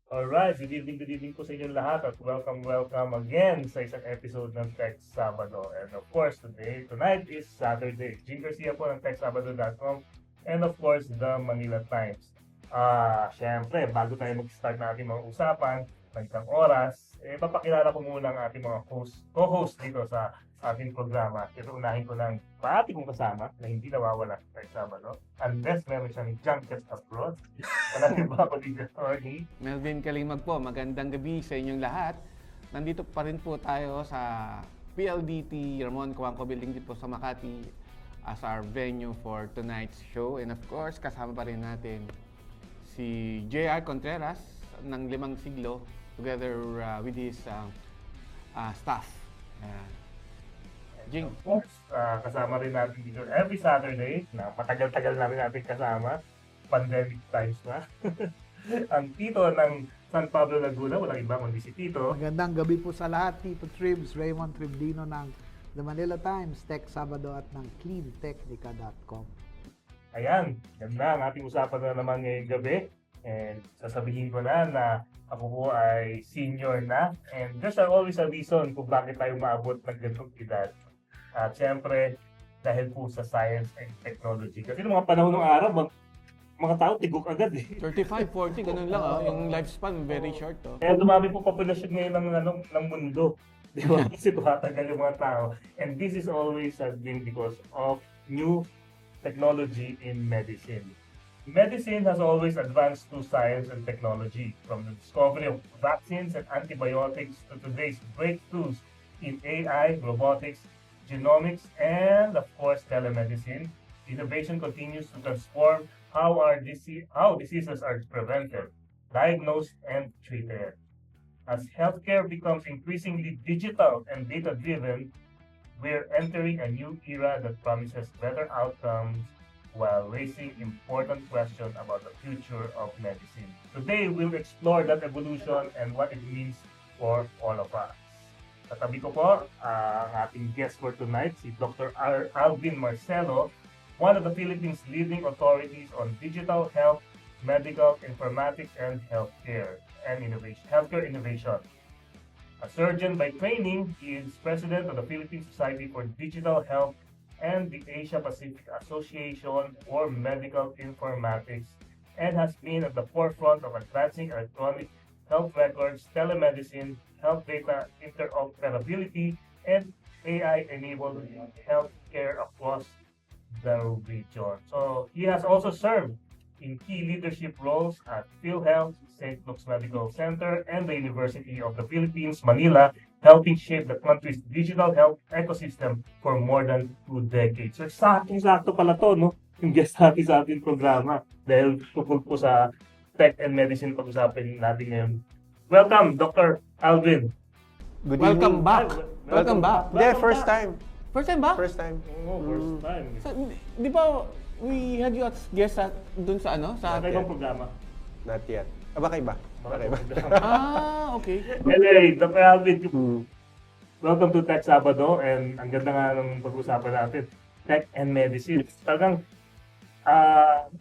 Alright, good evening po sa inyong lahat at welcome again sa isang episode ng Tech Sabado. And of course, tonight is Saturday. Jing Garcia po ng TechSabado.com and of course, the Manila Times. Syempre, bago tayo mag-start na ating mga usapan, ng isang oras, papakilala ko muna ang ating mga co-host dito sa ating programa. Ito unahin ko ng pati kong kasama na hindi nawawala sa Sabado. Unless meron siyang junket abroad. Walang iba ako dito, Orgy. Melvin Kalimag po, magandang gabi sa inyong lahat. Nandito pa rin po tayo sa PLDT Ramon Cuangco Building dito po sa Makati as our venue for tonight's show. And of course, kasama pa rin natin si J.R. Contreras ng 5 Siglo together with his staff. Jing. Of course, kasama rin natin dito every Saturday na matagal-tagal na rin natin kasama. Pandemic times na. Ang tito ng San Pablo Laguna, walang iba kundi si Tito. Magandang gabi po sa lahat, Tito Tribs, Raymond Tribdino ng The Manila Times, Tech Sabado at ng cleantechnica.com. Ayan, ganda ang ating usapan na naman ngayong gabi. And sasabihin ko na ako po ay senior na. And there's always a reason kung bakit tayo maabot ng ganitong edad. At syempre, dahil po sa science and technology. Kasi noong mga panahon ng araw, mga tao tigok agad eh. 35, 40, ganun lang. Yung lifespan, very short. Kaya dumami po populasyon ngayon ng mundo. Di ba? Kasi tumatagal yung mga tao. And this is always has been because of new technology in medicine. Medicine has always advanced through science and technology, from the discovery of vaccines and antibiotics to today's breakthroughs in AI, robotics, genomics, and of course telemedicine. Innovation continues to transform how diseases are prevented, diagnosed, and treated. As healthcare becomes increasingly digital and data-driven, we're entering a new era that promises better outcomes while raising important questions about the future of medicine. Today, we'll explore that evolution and what it means for all of us. Katabi ko po ang ating guest for tonight, si Dr. Alvin Marcelo, one of the Philippines' leading authorities on digital health, medical informatics, and healthcare innovation. A surgeon by training, he is president of the Philippine Society for Digital Health and the Asia Pacific Association for Medical Informatics, and has been at the forefront of advancing electronic health records, telemedicine, health data interoperability, and AI-enabled healthcare across the region. So he has also served in key leadership roles at PhilHealth, St. Luke's Medical Center, and the University of the Philippines, Manila, helping shape the country's digital health ecosystem for more than 2 decades. So sakto pala to, no? Yung guest natin sa ating programa dahil tungkol po sa tech and medicine pag-usapin natin ngayon. Welcome, Dr. Alvin. Good Welcome evening. back. Welcome back. Yeah, first time. First time ba? First time. Oh, first time. Di ba we had you as guest dun sa Sa ibang programa. Not yet. Baka iba. Baka iba. Okay. Anyway, Dr. Alvin, welcome to Tech Sabado, and ang ganda nga ng pag-usapan natin, tech and medicine. Talagang,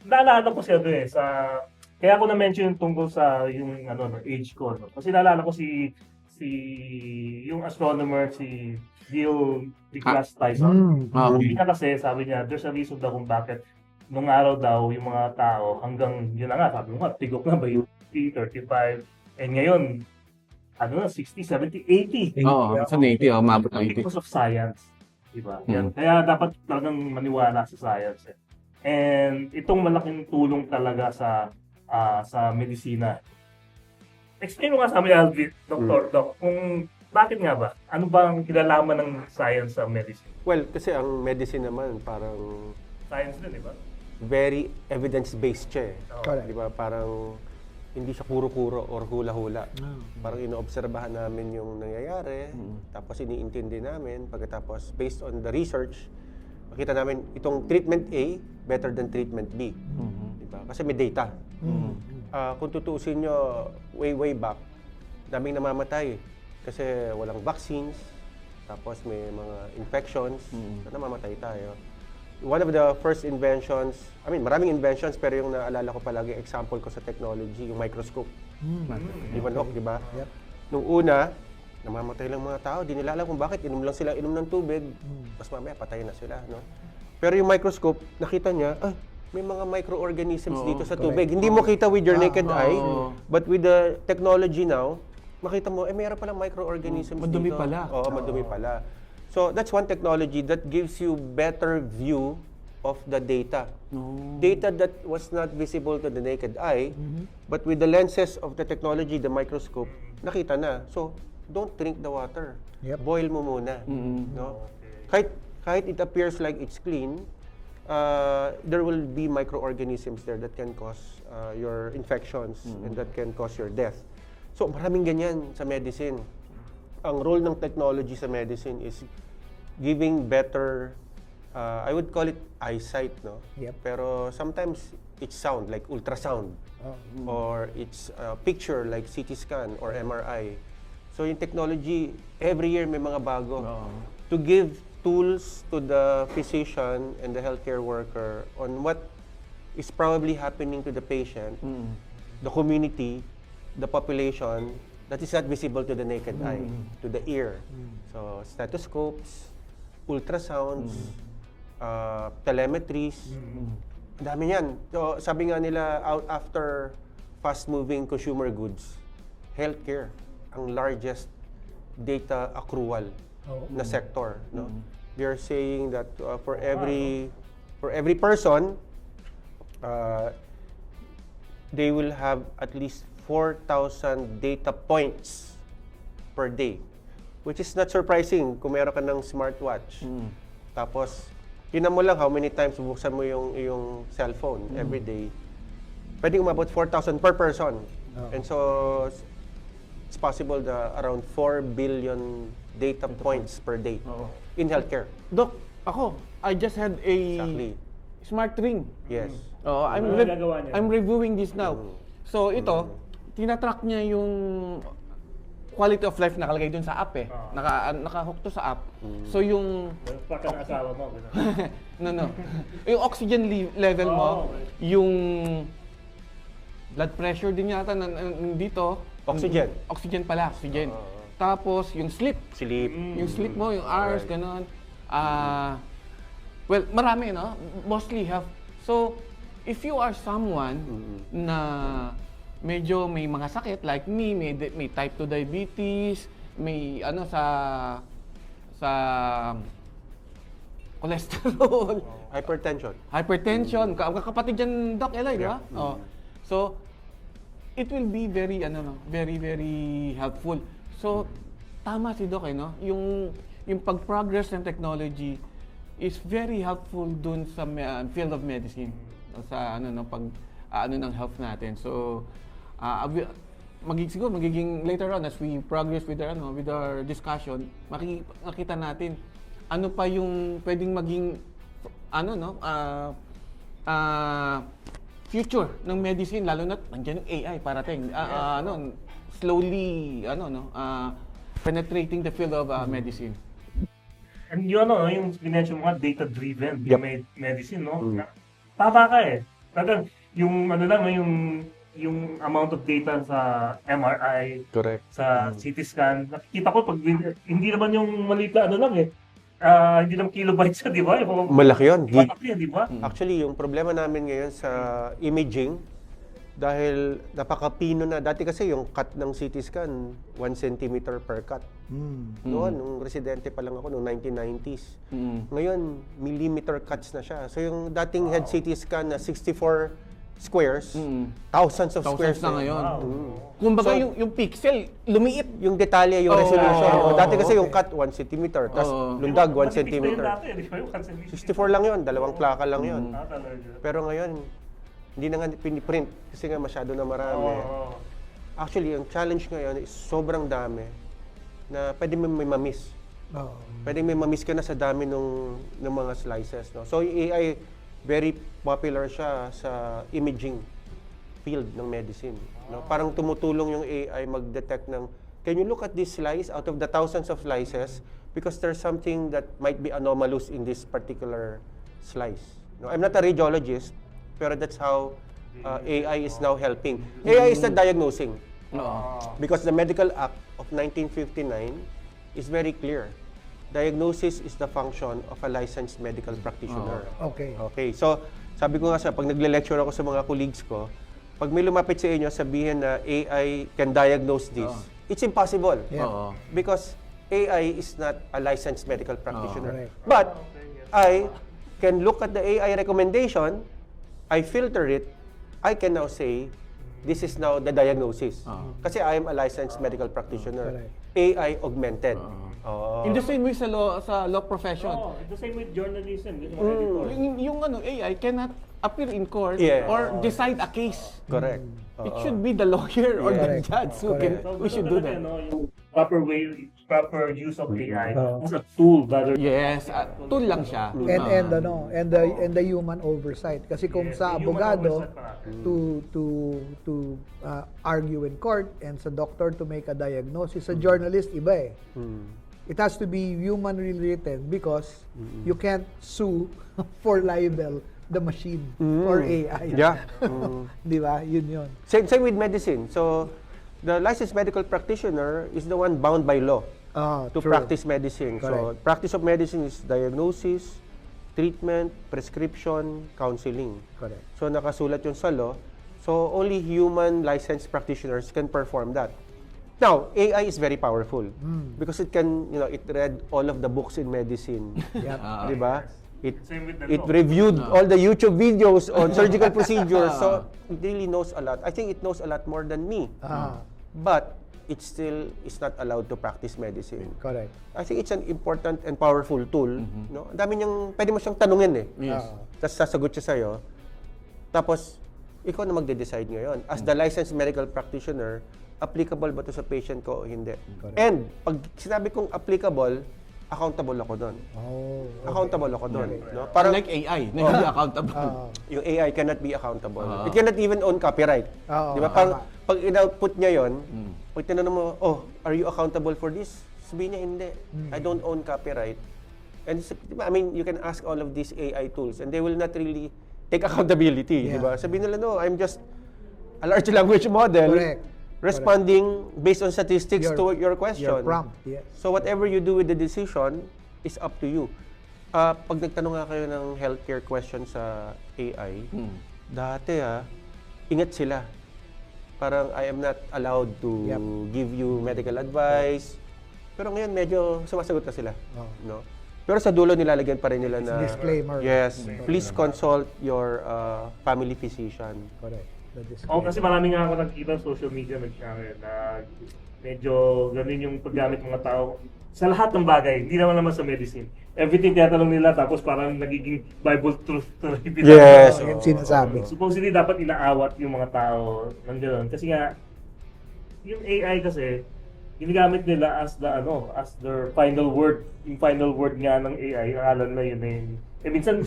naalala ko siya doon kaya ako na-mention yung tungkol sa yung age ko. No? Kasi naalala ko yung astronomer, si Neil deGrasse Tyson. Okay. Niya kasi, sabi niya, there's a reason daw kung bakit nung araw daw yung mga tao hanggang, yun na nga, sabi mo nga, tigok na ba yung 35, and ngayon, 60, 70, 80. Oo, sa 80, umabot ng 80. Because of science. Diba? Yan. Mm. Kaya dapat talagang maniwala sa science. And itong malaking tulong talaga sa medisina. Explain mo nga sa amin, Alvin, Doc, kung bakit nga ba? Ano ba ang kinalaman ng science sa medicine? Well, kasi ang medicine naman parang Science din, di ba? very evidence-based siya eh. Correct. Di ba? Parang hindi siya kuro-kuro or hula-hula. Parang inoobserbahan namin yung nangyayari, tapos iniintindi namin. Pagkatapos, based on the research, makita namin itong treatment A better than treatment B. Di ba? Kasi may data. Kung tutusin nyo, way back, daming namamatay. Kasi walang vaccines, tapos may mga infections, so namamatay tayo. One of the first inventions, maraming inventions, pero yung naalala ko palagi, example ko sa technology, yung microscope. Di manhok, di ba? Yep. Nung una, namamatay lang mga tao, di nila alam kung bakit. Inom lang sila, inom ng tubig, tapos mamaya patay na sila. No? Pero yung microscope, nakita niya, may mga microorganisms dito sa tubig. Hindi mo kita with your naked eye, but with the technology now, makita mo, mayroon palang microorganisms Madumi dito. pala. Oo, madumi pala. So, that's one technology that gives you better view of the data. Data that was not visible to the naked eye, but with the lenses of the technology, the microscope, nakita na. So, don't drink the water. Yep. Boil mo muna. No? Kahit it appears like it's clean, there will be microorganisms there that can cause your infections and that can cause your death. So, maraming ganyan sa medicine. Ang role ng technology sa medicine is giving better, I would call it eyesight, no? Yep. Pero sometimes it's sound, like ultrasound. Or it's picture, like CT scan or MRI. So yung technology, every year may mga bago. To give tools to the physician and the healthcare worker on what is probably happening to the patient, the community, the population, that is not visible to the naked eye, to the ear. So, stethoscopes, ultrasounds, telemetries, ang dami yan. So, sabi nga nila, after fast-moving consumer goods, healthcare, ang largest data accrual na sector. No? They are saying that for every person, they will have at least 4,000 data points per day. Which is not surprising kung meron ka ng smartwatch. Tapos, tinan mo lang how many times buksan mo yung cellphone every day. Pwedeng umabot 4,000 per person. And so, it's possible that around 4 billion data points per day in healthcare. Doc, I just had a Exactly. smart ring. Yes. I'm reviewing this now. So ito, tinatrack niya yung quality of life nakalagay dun sa app eh. Naka-hook to sa app. So yung Pagka ng asawa mo. no. Yung oxygen level mo, yung blood pressure din yata dito. Oxygen. Oxygen pala, oxygen. Tapos yung sleep. Yung sleep mo, yung hours, ganun. Well, marami, no? Mostly health. So, if you are someone na medyo may mga sakit, like me, may type 2 diabetes, may sa cholesterol, hypertension, kapatid dyan, Doc Eloy, di ba? So, it will be very, very helpful. So, tama si Doc, no? Yung pag-progress ng technology is very helpful dun sa field of medicine, sa ng health natin. So, siguro magiging later on as we progress with our discussion, makikita natin ano pa yung pwedeng maging future ng medicine, lalo na nandiyan yung AI parating slowly penetrating the field of medicine. And yung pinention mo nga, data-driven medicine, no? Tama ka eh. Talagang yung yung amount of data sa MRI, Correct. sa CT scan, nakikita ko pag hindi naman yung maliit na lang eh. Hindi naman kilobytes di ba? Malaki yun. Malaki, di ba? Actually, yung problema namin ngayon sa imaging, dahil napakapino na. Dati kasi yung cut ng CT scan, 1 centimeter per cut. Noon, nung residente pa lang ako, nung 1990s. Ngayon, millimeter cuts na siya. So yung dating head CT scan na 64 squares, thousands of squares na ngayon. So, Kumbaga yung pixel, lumiit. yung detalye, yung resolution. Dati kasi yung cut 1 centimeter, tapos lundag 1 Manipis na yun centimeter. dati, di ba? Yung 64 lang yun, 2 plaka lang yun. talaga. Pero ngayon, hindi na nga piniprint kasi nga masyado na marami. Actually, ang challenge ngayon is sobrang dami na pwede may mamiss. Pwede may mamiss ka na sa dami ng mga slices. No? So, yung AI, very popular siya sa imaging field ng medicine. No? Parang tumutulong yung AI mag-detect ng, can you look at this slice out of the thousands of slices because there's something that might be anomalous in this particular slice. No? I'm not a radiologist, pero that's how AI is now helping. AI is not diagnosing. Because the Medical Act of 1959 is very clear. Diagnosis is the function of a licensed medical practitioner. Okay. Okay, so sabi ko nga pag nagle-lecture ako sa mga colleagues ko, pag may lumapit sa inyo, sabihin na AI can diagnose this, it's impossible. Yeah. Because AI is not a licensed medical practitioner. Correct. But I can look at the AI recommendation, I filter it, I can now say, this is now the diagnosis. Kasi I am a licensed medical practitioner. Correct. AI augmented. In the same way sa law profession. The same with journalism. Yung mga editor. Yung AI cannot appear in court Yeah. or decide a case. Correct. It should be the lawyer or the Correct. judge who should do that. Yung proper use of AI as a tool rather than Yes, tool lang siya. And the human oversight, kasi kung sa yung human abogado oversight pa. to argue in court and sa doctor to make a diagnosis, sa journalist iba eh. It has to be humanly written because you can't sue for libel the machine or AI. Yeah. Di ba? Yun. Same with medicine. So, the licensed medical practitioner is the one bound by law to True. practice medicine. So, Correct. practice of medicine is diagnosis, treatment, prescription, counseling. Correct. So, nakasulat yun sa law. So, only human licensed practitioners can perform that. Now, AI is very powerful because it can, it read all of the books in medicine. Yep. Di ba? Same with the It law. reviewed all the YouTube videos on surgical procedures. So, it really knows a lot. I think it knows a lot more than me. But, it still is not allowed to practice medicine. Correct. I think it's an important and powerful tool. No? Ang dami niyang, pwede mo siyang tanungin eh. Yes. Tapos sasagot siya sa'yo. Tapos, ikaw na magde-decide ngayon. As the licensed medical practitioner, applicable ba to sa patient ko o hindi? Correct. And, pag sinabi kong applicable, accountable ako doon. Oh. Accountable ako doon. No? Parang, Unlike AI, na hindi accountable. yung AI cannot be accountable. It cannot even own copyright. Oo, Di ba? Parang, pag in-output niya yon, pag tinanong mo, are you accountable for this? Sabihin niya, hindi. I don't own copyright. And I mean, you can ask all of these AI tools and they will not really take accountability. Di ba? Sabihin nila, no, I'm just a large language model Correct. responding based on statistics to your question. Your prompt, yes. So whatever you do with the decision is up to you. Pag nagtanong nga kayo ng healthcare question sa AI, dati ingat sila. Parang I am not allowed to give you medical advice. Pero ngayon medyo sumasagot na sila. No? Pero sa dulo nilalagyan pa rin nila na disclaimer. Yes, please consult your family physician. Correct. The Oo, disclaimer. kasi marami nga ako nakikita sa social media na medyo ganun yung paggamit ng mga tao sa lahat ng bagay, hindi naman sa medicine. Everything tinatanong nila tapos parang nagiging Bible truth to repeat. Yes. Yung sinasabi. Supposedly dapat inaawat yung mga tao ng gano'n. Kasi nga, yung AI kasi, ginagamit nila as their final word. Yung final word nga ng AI, alam na yun eh. Minsan,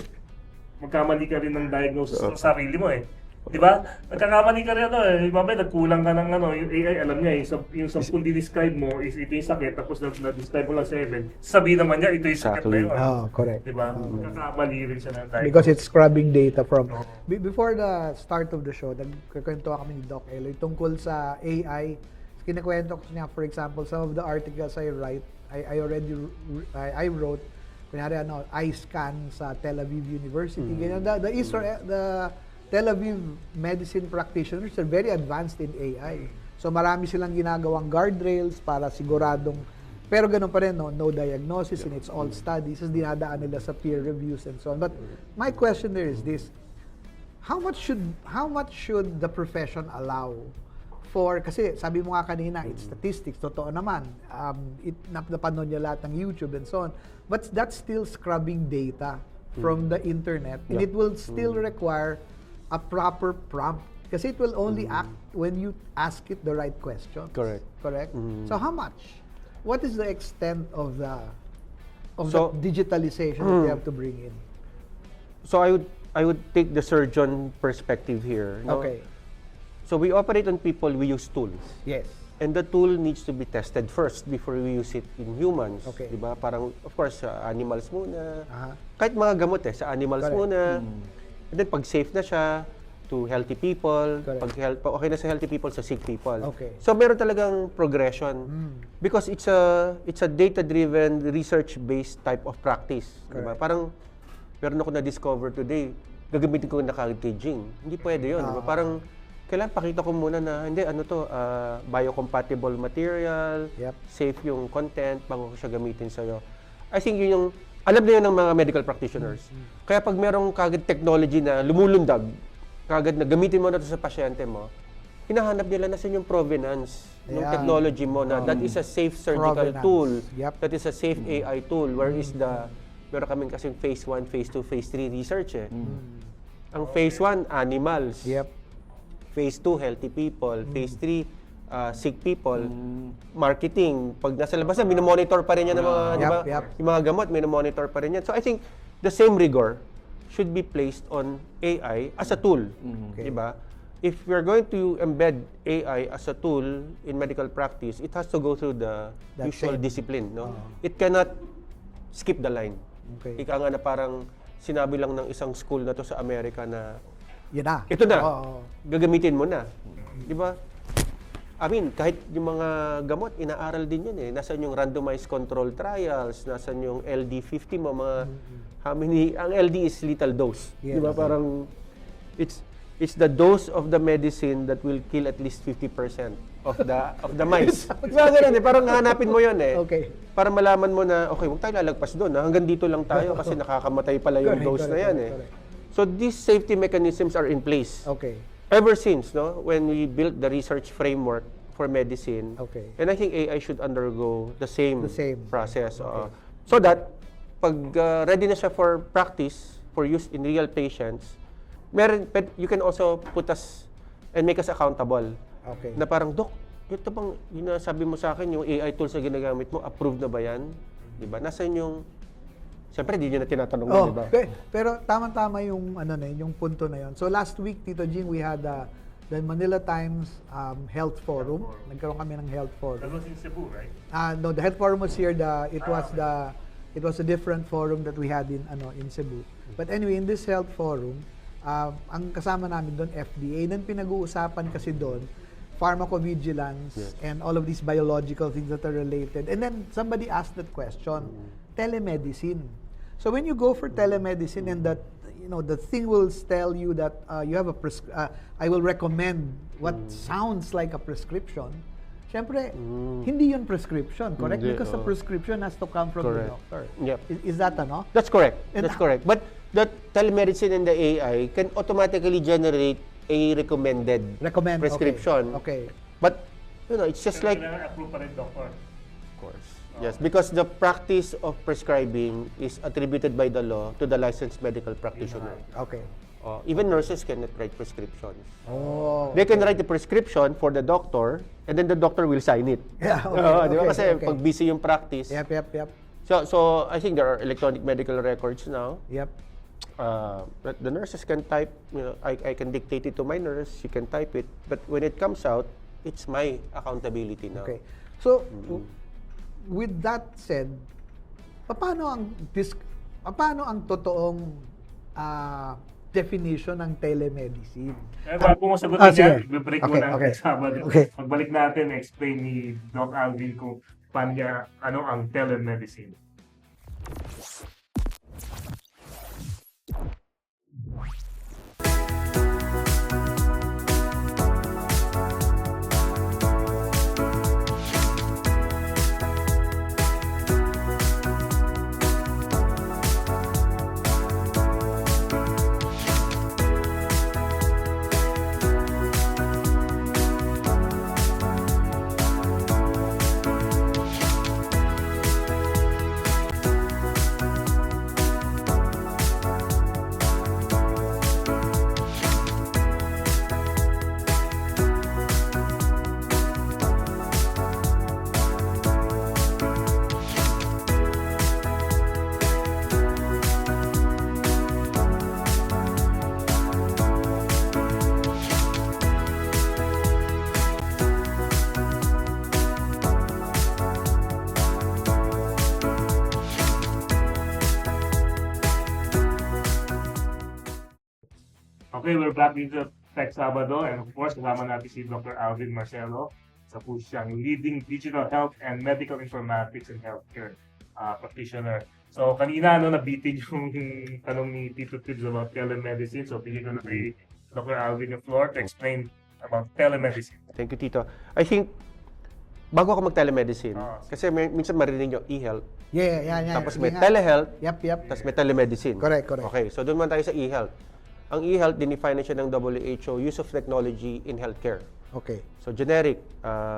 magkamali ka rin ng diagnosis ng sarili mo eh. Di ba? Nagkakamali ka rin mamaya nagkulang ka ng yung AI, alam niya yung 10 di-describe mo is ito yung sakit, tapos na-describe mo lang 7. Sabihin naman niya, ito yung sakit na yun. Correct. Di ba? Nagkakamali rin siya ng diagnosis. Because it's scrubbing data from... Before the start of the show, nagkikwento kami ni Doc Eloy tungkol sa AI. Kinakwento ko niya, for example, some of the articles I write, I wrote, kunyari iScan sa Tel Aviv University. Ganyan, the Tel Aviv medicine practitioners are very advanced in AI. So marami silang ginagawang guardrails para siguradong, pero ganun pa rin, no diagnosis and it's all studies, dinadaan nila sa peer reviews and so on. But my question there is this, how much should the profession allow for, kasi sabi mo nga kanina, it's statistics, totoo naman, napanood niya lahat ng YouTube and so on, but that's still scrubbing data from the internet and it will still require a proper prompt kasi it will only act when you ask it the right questions. Correct? So how much? What is the extent of the digitalization that you have to bring in? So I would take the surgeon perspective here. No? Okay. So we operate on people, we use tools. Yes. And the tool needs to be tested first before we use it in humans. Okay. Diba? Parang, of course, sa animals muna. Kahit mga gamot sa animals Correct. muna. And then pag safe na siya, to healthy people. Correct. Pag okay na sa healthy people, sa sick people. Okay. So meron talagang progression because it's a data-driven, research-based type of practice. Diba? Correct. Parang meron ako na-discover today, gagamitin ko na kagad kay Jing. Hindi pwede yun. Diba? Parang kailangan pakita ko muna na hindi biocompatible material, Yep. safe yung content bago ko siya gamitin sa'yo. I think yun yung alam na yun ng mga medical practitioners. Kaya pag merong kagad technology na lumulundag, kagad na gamitin mo na ito sa pasyente mo, hinahanap nila na sa yung provenance ng Yeah. technology mo na that is a safe surgical Provenance. tool, Yep. that is a safe AI tool, where is meron kaming kasing phase 1, phase 2, phase 3 research eh. Ang phase 1, animals. Yep. Phase 2, healthy people. Phase 3, sick people. Marketing. Pag nasa labas na, minomonitor pa rin yan ng mga, di ba? Yep. Yung mga gamot, minomonitor pa rin yan. So I think the same rigor should be placed on AI as a tool. Okay. Di ba? If we're going to embed AI as a tool in medical practice, it has to go through the That usual same. discipline. No? It cannot skip the line. Okay. Ika nga na parang sinabi lang ng isang school na to sa Amerika na Yun na. ito na, Oo. gagamitin mo na. Di ba? I mean, kahit yung mga gamot, inaaral din yun eh. Nasaan yung randomized control trials, nasaan yung LD50 mo, mga how many, ang LD is lethal dose. Yes. Di ba? Parang, it's the dose of the medicine that will kill at least 50% of the mice. Di ba ganun eh? Parang hanapin mo yun eh. Okay. Para malaman mo na, okay, huwag tayo lalagpas doon. Hanggang dito lang tayo kasi nakakamatay pala yung Correct, dose na correct, yan correct, eh. correct. So these safety mechanisms are in place. Okay. Ever since, no, when we built the research framework for medicine, Okay. and I think AI should undergo the same, The same. process. So that, pag ready na siya for practice, for use in real patients, you can also put us and make us accountable. Okay. Na parang, Dok, ito bang yung sabi mo sa akin, yung AI tools na ginagamit mo, approved na ba yan? Diba? Nasaan yung... Siyempre, di nyo na tinatanong mo, diba? Pero tama-tama yung yung punto na yun. So last week, Tito Jing, we had the Manila Times Health Forum. Nagkaroon kami ng Health Forum. That was in Cebu, right? No, the Health Forum was here. It was a different forum that we had in Cebu. But anyway, in this Health Forum, ang kasama namin doon FDA. Then pinag-uusapan kasi doon pharmacovigilance and all of these biological things that are related. And then somebody asked that question, telemedicine. So when you go for telemedicine and that the thing will tell you that you have I will recommend what sounds like a prescription. Siyempre, hindi yun prescription, correct? Hindi, Because the prescription has to come from Correct. the doctor. Yep. Is that ano? That's correct. And That's correct. But the telemedicine and the AI can automatically generate a recommended Recommend, prescription. Okay. But, it's just like... Kailangan approve pa rin doctor. Of course. Yes, because the practice of prescribing is attributed by the law to the licensed medical practitioner. Okay. Even nurses cannot write prescriptions. Oh. They can write the prescription for the doctor, and then the doctor will sign it. Yeah, okay, Di ba? Kasi okay. pag busy yung practice. Yep. So I think there are electronic medical records now. Yep. That the nurses can type. I can dictate it to my nurse. She can type it. But when it comes out, it's my accountability now. Okay. So, with that said, paano ang totoong definition ng telemedicine? Kaya bago mo sagutin Sige. yan, i-break Okay, muna okay. ang Sabado. Okay. Pagbalik natin, explain ni Doc Alvin kung ano ang telemedicine. Okay, we're back dito Tech Sabado, and of course, kasama natin si Dr. Alvin Marcelo, sa po siyang leading digital health and medical informatics and healthcare practitioner. So, kanina, nabitin yung tanong ni Tito Tibbs about telemedicine. So, bigyan ko na kay Dr. Alvin yung floor to explain about telemedicine. Thank you, Tito. I think, bago ako mag-telemedicine, Ah. kasi minsan marinig yung e-health, Yeah, yan. tapos may Yun nga. telehealth, Yep. tapos may telemedicine. Correct. Okay, so doon man tayo sa e-health. Ang e-health, dinefine na siya ng WHO, use of technology in healthcare. Okay. So generic,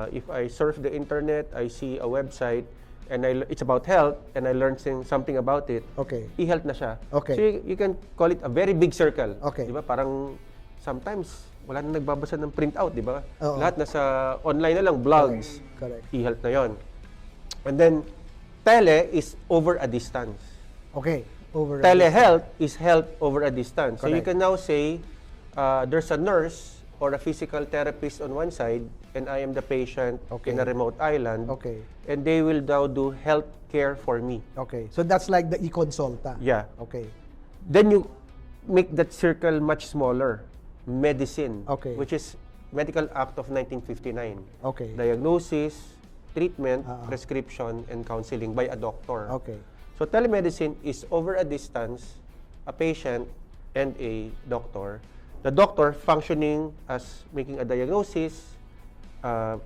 if I surf the internet, I see a website, and it's about health, and I learn something about it, Okay. e-health na siya. Okay. So you can call it a very big circle. Okay. Di ba? Parang sometimes, wala na nagbabasa ng printout, di ba? Oo. Lahat nasa online na lang, blogs. Correct. E-health na yon. And then, tele is over a distance. Okay. Over. Telehealth is health over a distance. So you Correct. can now say, there's a nurse or a physical therapist on one side, and I am the patient Okay. in a remote island, Okay. and they will now do health care for me. Okay. So that's like the e-consulta. Yeah. Okay. Then you make that circle much smaller. Medicine, Okay. which is Medical Act of 1959. Okay. Diagnosis, treatment, Ah. prescription, and counseling by a doctor. Okay. So telemedicine is over a distance, a patient and a doctor. The doctor functioning as making a diagnosis,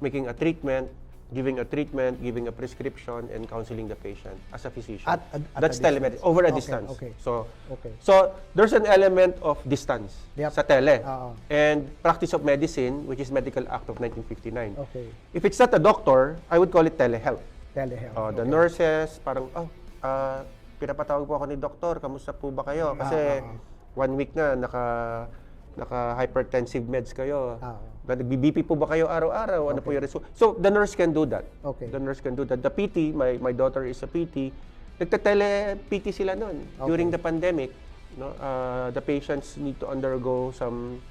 making a treatment, giving a prescription, and counseling the patient as a physician. At That's a telemedicine, distance. over a Okay, distance. okay. Okay. So there's an element of distance Yep. sa tele. Oo. And practice of medicine, which is Medical Act of 1959. Okay. If it's not a doctor, I would call it telehealth. Telehealth. The nurses, parang, pinapatawag po ako ni doktor, kamusta po ba kayo? Kasi 1 week na, naka-hypertensive meds kayo. Nag-BP po ba kayo araw-araw? Ano po yung result? So, the nurse can do that. Okay. The nurse can do that. The PT, my daughter is a PT, nagta-tele-PT sila noon during the pandemic. No? The patients need to undergo some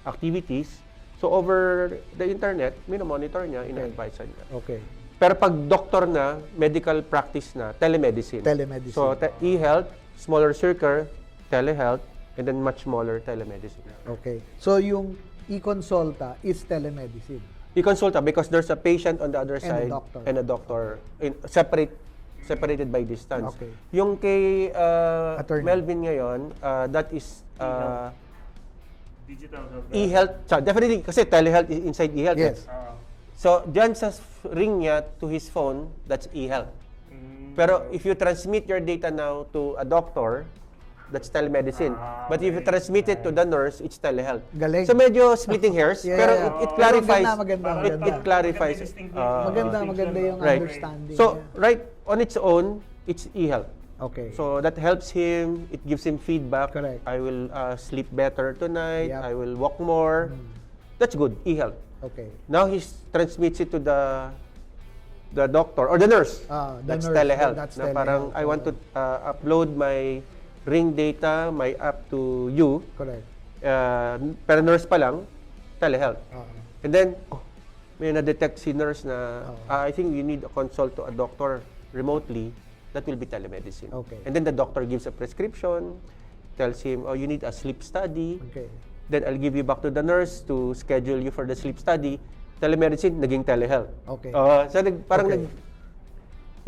activities. So, over the internet, minomonitor niya, ina-advise niya. Okay. Pero pag doctor na, medical practice na, telemedicine. Telemedicine. So, e-health, smaller circle, telehealth, and then much smaller telemedicine. Okay. So yung e-consulta is telemedicine. I-consulta because there's a patient on the other And a side doctor. and a doctor separated by distance. Okay. Yung kay Attorney. Melvin ngayon, that is Digital health. e-health. Definitely, kasi telehealth is inside e-health. Yes. So, dyan sa ring niya to his phone, that's e-health. Pero if you transmit your data now to a doctor, that's telemedicine. But if you transmit it to the nurse, it's telehealth. Galing. So medyo splitting hairs, Yeah, pero yeah. it clarifies. Maganda. It clarifies. Maganda yung Right. understanding. So, niya. right on its own, it's e-health. Okay. So that helps him, it gives him feedback. Correct. I will sleep better tonight, Yep. I will walk more. That's good, e-health. Okay. Now he transmits it to the doctor or the nurse. The That's nurse, telehealth. that's Na parang telehealth. I want to upload my ring data, my app to you. Correct. Pero nurse pa lang, telehealth. Oo. And then, may na-detect si nurse na, I think you need a consult to a doctor remotely. That will be telemedicine. Okay. And then the doctor gives a prescription, tells him, you need a sleep study. Okay. Then I'll give you back to the nurse to schedule you for the sleep study. Telemedicine, naging telehealth. Okay. So parang Okay.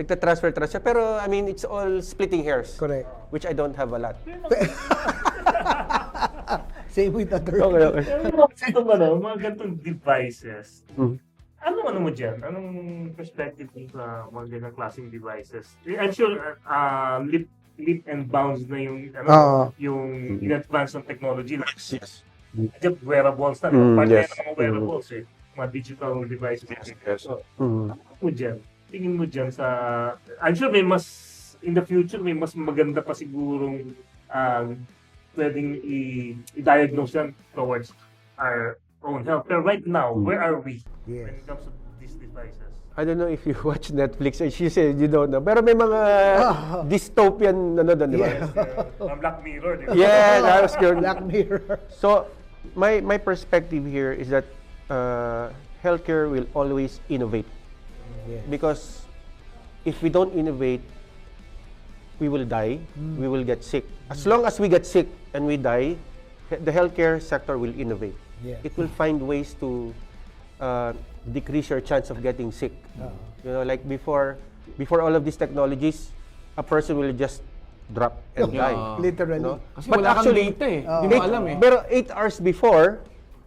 nagta-transfer. Pero I mean, it's all splitting hairs. Correct. Which I don't have a lot. Same with other. Okay. Pero mga ganitong devices, Mhm. ano mo dyan? Anong perspective mo sa mga ganitong klaseng devices? I'm sure leap and bounds na yung yung in-advance ng technology. Yes. Diyan, wearables na. Part na yan ng mga wearables eh. Mga digital devices. So, ano mo dyan? Tingin mo dyan sa... I'm sure in the future, may mas maganda pa sigurong pwedeng i-diagnose yan towards our own health. Pero right now, where are we when it comes to these devices? I don't know if you watch Netflix or you say you don't know. Pero may mga dystopian doon, di ba? Yes, Black Mirror, di ba? Yeah, that was good. Black Mirror. So, my perspective here is that healthcare will always innovate. Yes. Because if we don't innovate, we will die, we will get sick. As long as we get sick and we die, the healthcare sector will innovate. Yeah. It will find ways to decrease your chance of getting sick. You know, like before all of these technologies, a person will just drop and die. Literally. No? Kasi But wala kang actually, data eh. Hindi mo alam eh. Pero 8 hours before,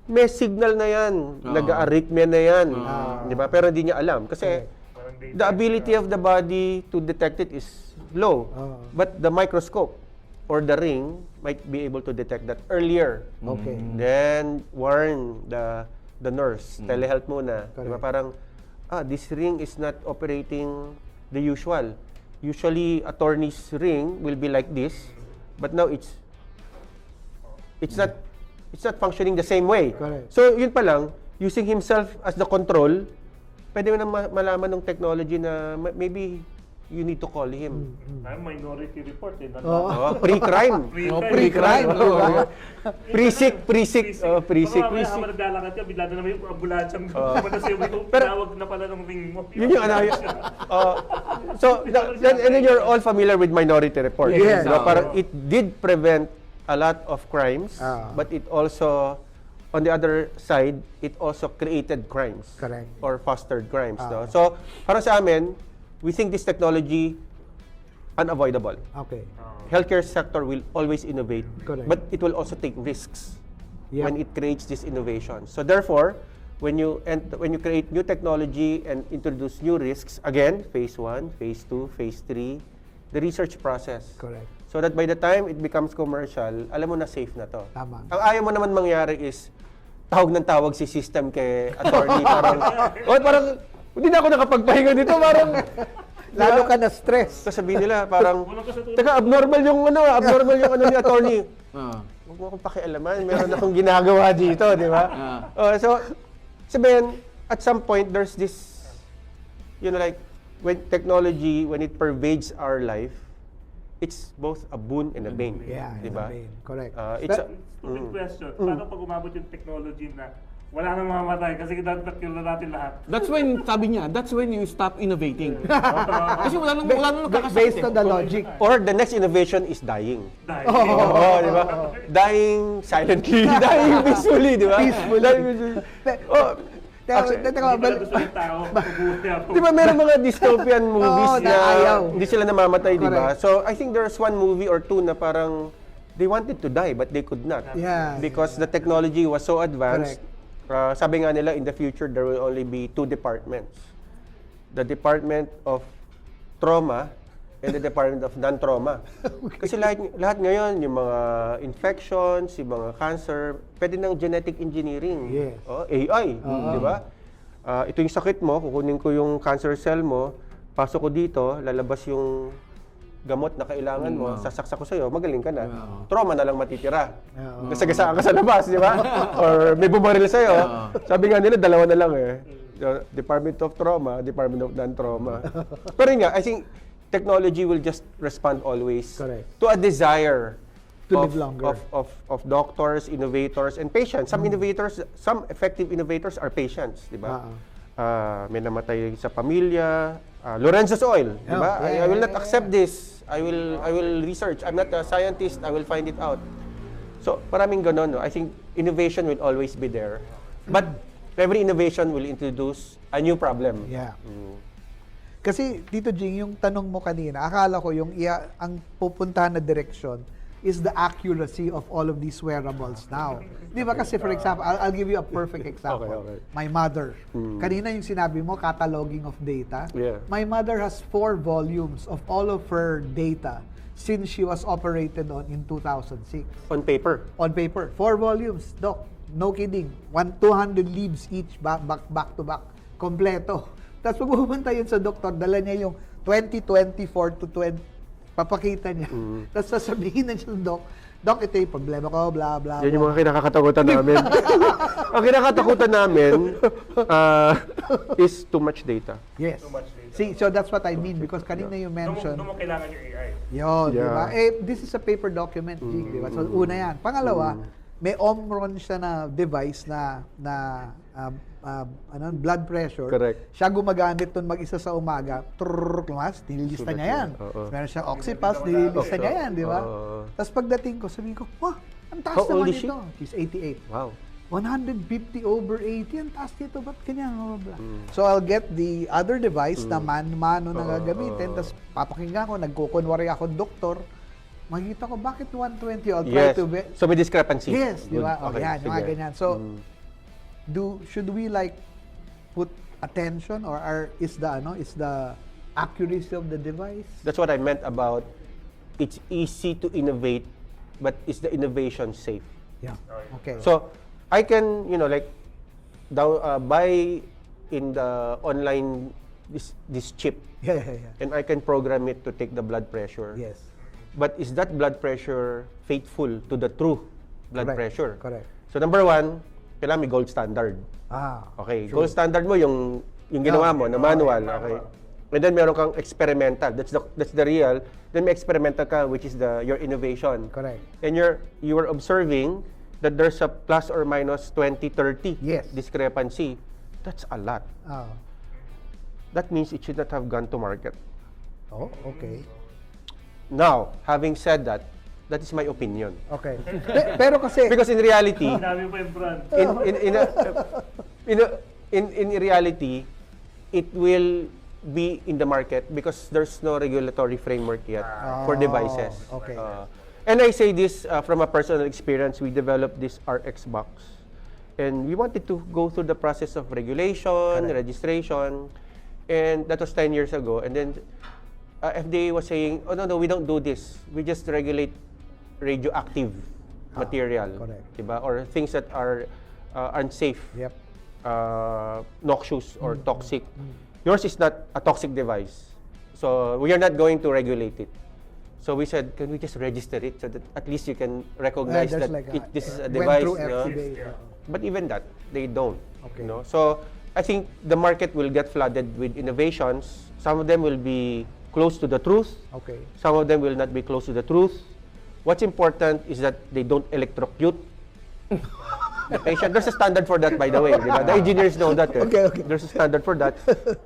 may signal na yan. Nag-arrhythmia na yan. Di ba? Pero hindi niya alam. Kasi Parang data. the ability of the body to detect it is low. But the microscope or the ring might be able to detect that earlier. Okay. Then warn the nurse, telehealth muna. Diba? Parang, this ring is not operating the usual. Usually, attorney's ring will be like this, but now it's not functioning the same way. Correct. So, yun pa lang, using himself as the control, pwede mo na malaman ng technology na maybe you need to call him. I'm Minority Report eh. Pre-crime. Pre-crime. Pre-sick. Pre-sick. Pre-sick. Habang naglalakad ka, bigla na naman yung ambulansyang gumana sa'yo. Tinawag na pala ng ring mo. Yun yung and then you're all familiar with Minority Report. Yes. Diba? Parang it did prevent a lot of crimes, but it also, on the other side, it also created crimes. Correct. Or fostered crimes. No? So, para sa amin, we think this technology unavoidable. Okay. Healthcare sector will always innovate, Correct. but it will also take risks Yep. when it creates this innovation. So therefore, when you create new technology and introduce new risks, again, phase 1, phase 2, phase 3, the research process. Correct. So that by the time it becomes commercial, alam mo na safe na to. Tama. Ang ayaw mo naman mangyari is tawag ng tawag si system kay attorney parang hindi na ako nakapagpahinga dito, parang Lalo ka na stress. sasabihin nila parang teka, abnormal yung ano ni attorney. Huwag mo akong pakialaman, meron akong ginagawa dito, di ba? So, sabihin, at some point, there's this, like, when technology, when it pervades our life, it's both a boon and a bane. Yeah, di ba? correct. It's Stupid question. Paano pag umabot yung technology na wala nang mamamatay kasi dapat natin lahat? That's when, sabi niya, that's when you stop innovating. Kasi wala nang nakakasakit Based eh. on the logic. or the next innovation is dying. Dahil. Oo, di ba? Dying silently, dying peacefully, di ba? Peacefully. Dying peacefully. Oh, Hindi pala gusto ng tao. Mabuti ako. di ba meron mga dystopian movies Oo, na na ayaw. hindi sila namamatay, di ba? Correct. So, I think there's one movie or two na parang they wanted to die but they could not. Yeah. Because the technology was so advanced. Sabi nga nila, in the future, there will only be 2 departments. The Department of Trauma and the Department of Non-Trauma. Kasi lahat ngayon, yung mga infections, yung mga cancer, pwede ng genetic engineering. Yes. AI, di ba? Ito yung sakit mo, kukunin ko yung cancer cell mo, pasok ko dito, lalabas yung gamot na kailangan mo, sasaksak ko sa'yo, magaling ka na. Trauma na lang matitira. Nasagasaan ka sa labas, di ba? Or may bumaril sa'yo. Sabi nga nila, 2 na lang eh. Department of Trauma, Department of Non-Trauma. Pero yun nga, I think technology will just respond always Correct. to a desire To of, live longer. of doctors, innovators, and patients. Some innovators, some effective innovators are patients, di ba? May namatay sa pamilya, Lorenzo's Oil, di ba? I will not accept this. I will research. I'm not a scientist. I will find it out. So, maraming ganon, no? I think innovation will always be there. But every innovation will introduce a new problem. Yeah. Kasi, Tito Jing, yung tanong mo kanina, akala ko ang pupuntahan na direksyon is the accuracy of all of these wearables now. Di ba? Kasi for example, I'll give you a perfect example. Okay. My mother. Kanina yung sinabi mo, cataloging of data. Yeah. My mother has 4 volumes of all of her data since she was operated on in 2006. On paper. On paper. 4 volumes, Doc. No kidding. 200 leaves each, back to back. Kompleto. Tapos pag pupunta yun sa doktor, dala niya yung 2024 to 20, papakita niya. Tapos sasabihin na siya sa Doc, ito yung problema ko, blah, blah, Yan yung blah. mga kinakatakutan namin. Ang kinakatakutan namin is too much data. Yes. Too much data. See, so that's what I mean because kanina you mentioned, Doon mo kailangan yung AI. yun, di ba? Yeah. This is a paper document, Jig, di ba? So, una yan. Pangalawa, may Omron siya na device na blood pressure. Correct. Siya gumagamit nun mag-isa sa umaga. Lumas, nililista niya yan. Oo. Meron siya Oxypulse, nililista niya yan, di ba? Oo. Tapos pagdating ko, sabihin ko, wah, Ang taas How old naman is she? ito. She's 88. Wow. 150 over 80. Ang taas nito. Ba't ganyan? Blah, blah, blah. Mm. So, I'll get the other device na mano na gagamitin. Tapos, papakinggan ko, nagkukunwari ako doktor. Makikita ko, bakit 120? I'll try Yes. to... So may discrepancy. Yes, di ba? Good. Okay, yan, yung mga sige. ganyan. So, should we like put attention or is the accuracy of the device? That's what I meant about it's easy to innovate, but is the innovation safe? Yeah. Okay. So I can, like buy in the online this chip, yeah. and I can program it to take the blood pressure. Yes. But is that blood pressure faithful to the true blood Correct. pressure? Correct. So number one, kailangan may gold standard. Okay, true. gold standard mo yung ginawa mo na manual, okay? And then meron kang experimental. That's the real. Then may experimental ka, which is your innovation. Correct. And you are observing that there's a plus or minus 20-30 Yes. discrepancy. That's a lot. That means it should not have gone to market. Oh, okay. Now, having said that, that is my opinion. Okay. Pero kasi Because in reality, Sinabi mo yung brand. in reality, it will be in the market because there's no regulatory framework yet for devices. okay. And I say this from a personal experience. We developed this RX box, and we wanted to go through the process of regulation, registration, and that was 10 years ago. And then FDA was saying, "Oh no, we don't do this. We just regulate radioactive material, correct. diba? Or things that are unsafe." Yep. Noxious or toxic. Yours is not a toxic device. So we are not going to regulate it. So we said, can we just register it so that at least you can recognize there's that like this is a went device. through you know? FDA. But even that, they don't. Okay. So I think the market will get flooded with innovations. Some of them will be close to the truth. Okay. Some of them will not be close to the truth. What's important is that they don't electrocute the patient. There's a standard for that, by the way. Diba? The engineers know that. Okay. There's a standard for that.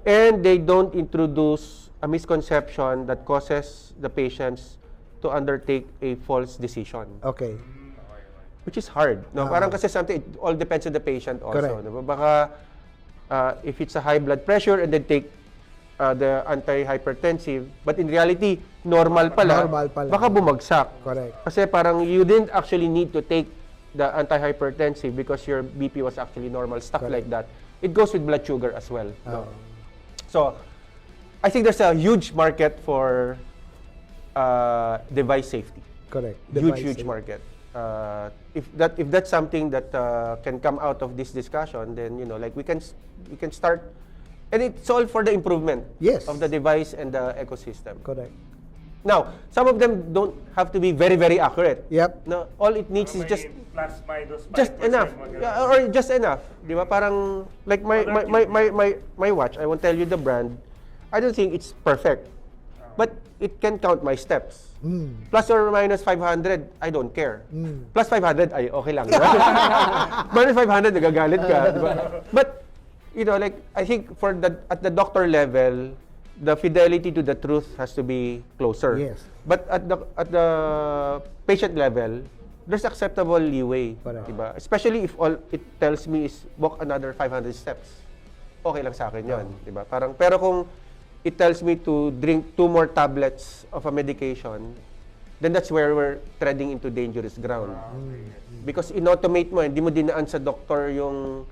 And they don't introduce a misconception that causes the patients to undertake a false decision, Okay. which is hard. No? Parang kasi something, it all depends on the patient also. Correct. Diba? Baka if it's a high blood pressure and then take the antihypertensive, but in reality, normal pala, Normal pala. baka bumagsak. Correct. Kasi parang you didn't actually need to take the antihypertensive because your BP was actually normal, stuff like that. It goes with blood sugar as well. No? So, I think there's a huge market for device safety. Correct. Huge, Device huge safety. market. If that's something that can come out of this discussion, then like we can start, and it's all for the improvement Yes. of the device and the ecosystem. Correct. Now, some of them don't have to be very, very accurate. Yep. No, all it needs is May just plus minus 5%, just enough, mga yeah, ganun. or just enough. Di ba? Parang like my watch. I won't tell you the brand. I don't think it's perfect, but it can count my steps. Plus or minus 500, I don't care. Plus 500, ay okay lang. Di ba? Minus 500, nagagalit ka. Di ba? But like I think at the doctor level, the fidelity to the truth has to be closer. Yes. But at the patient level, there's acceptable leeway. Correct. Diba? Especially if all it tells me is walk another 500 steps. Okay lang sa akin 'yon, diba? Pero kung it tells me to drink 2 more tablets of a medication, then that's where we're treading into dangerous ground. Because in-automate mo, hindi mo dinaan sa doktor yung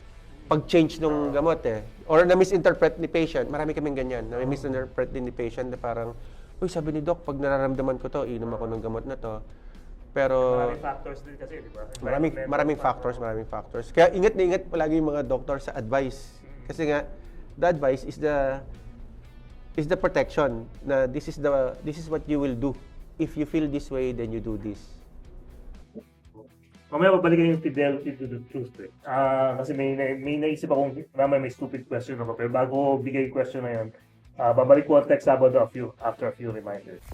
pag-change ng gamot Or na-misinterpret ni patient. Marami kaming ganyan. Na-misinterpret din ni patient na parang, uy, sabi ni doc, pag nararamdaman ko to, inom ako ng gamot na to. Pero Maraming factors din kasi, di ba? maraming factors. Kaya ingat na ingat palagi yung mga doktor sa advice. Kasi nga, the advice is the protection na this is what you will do. If you feel this way, then you do this. Mamaya babalikan yung fidelity to the truth. Kasi may naisip akong may stupid question ako. Pero bago bigay yung question na yun, babalik ko ang text about after a few reminders.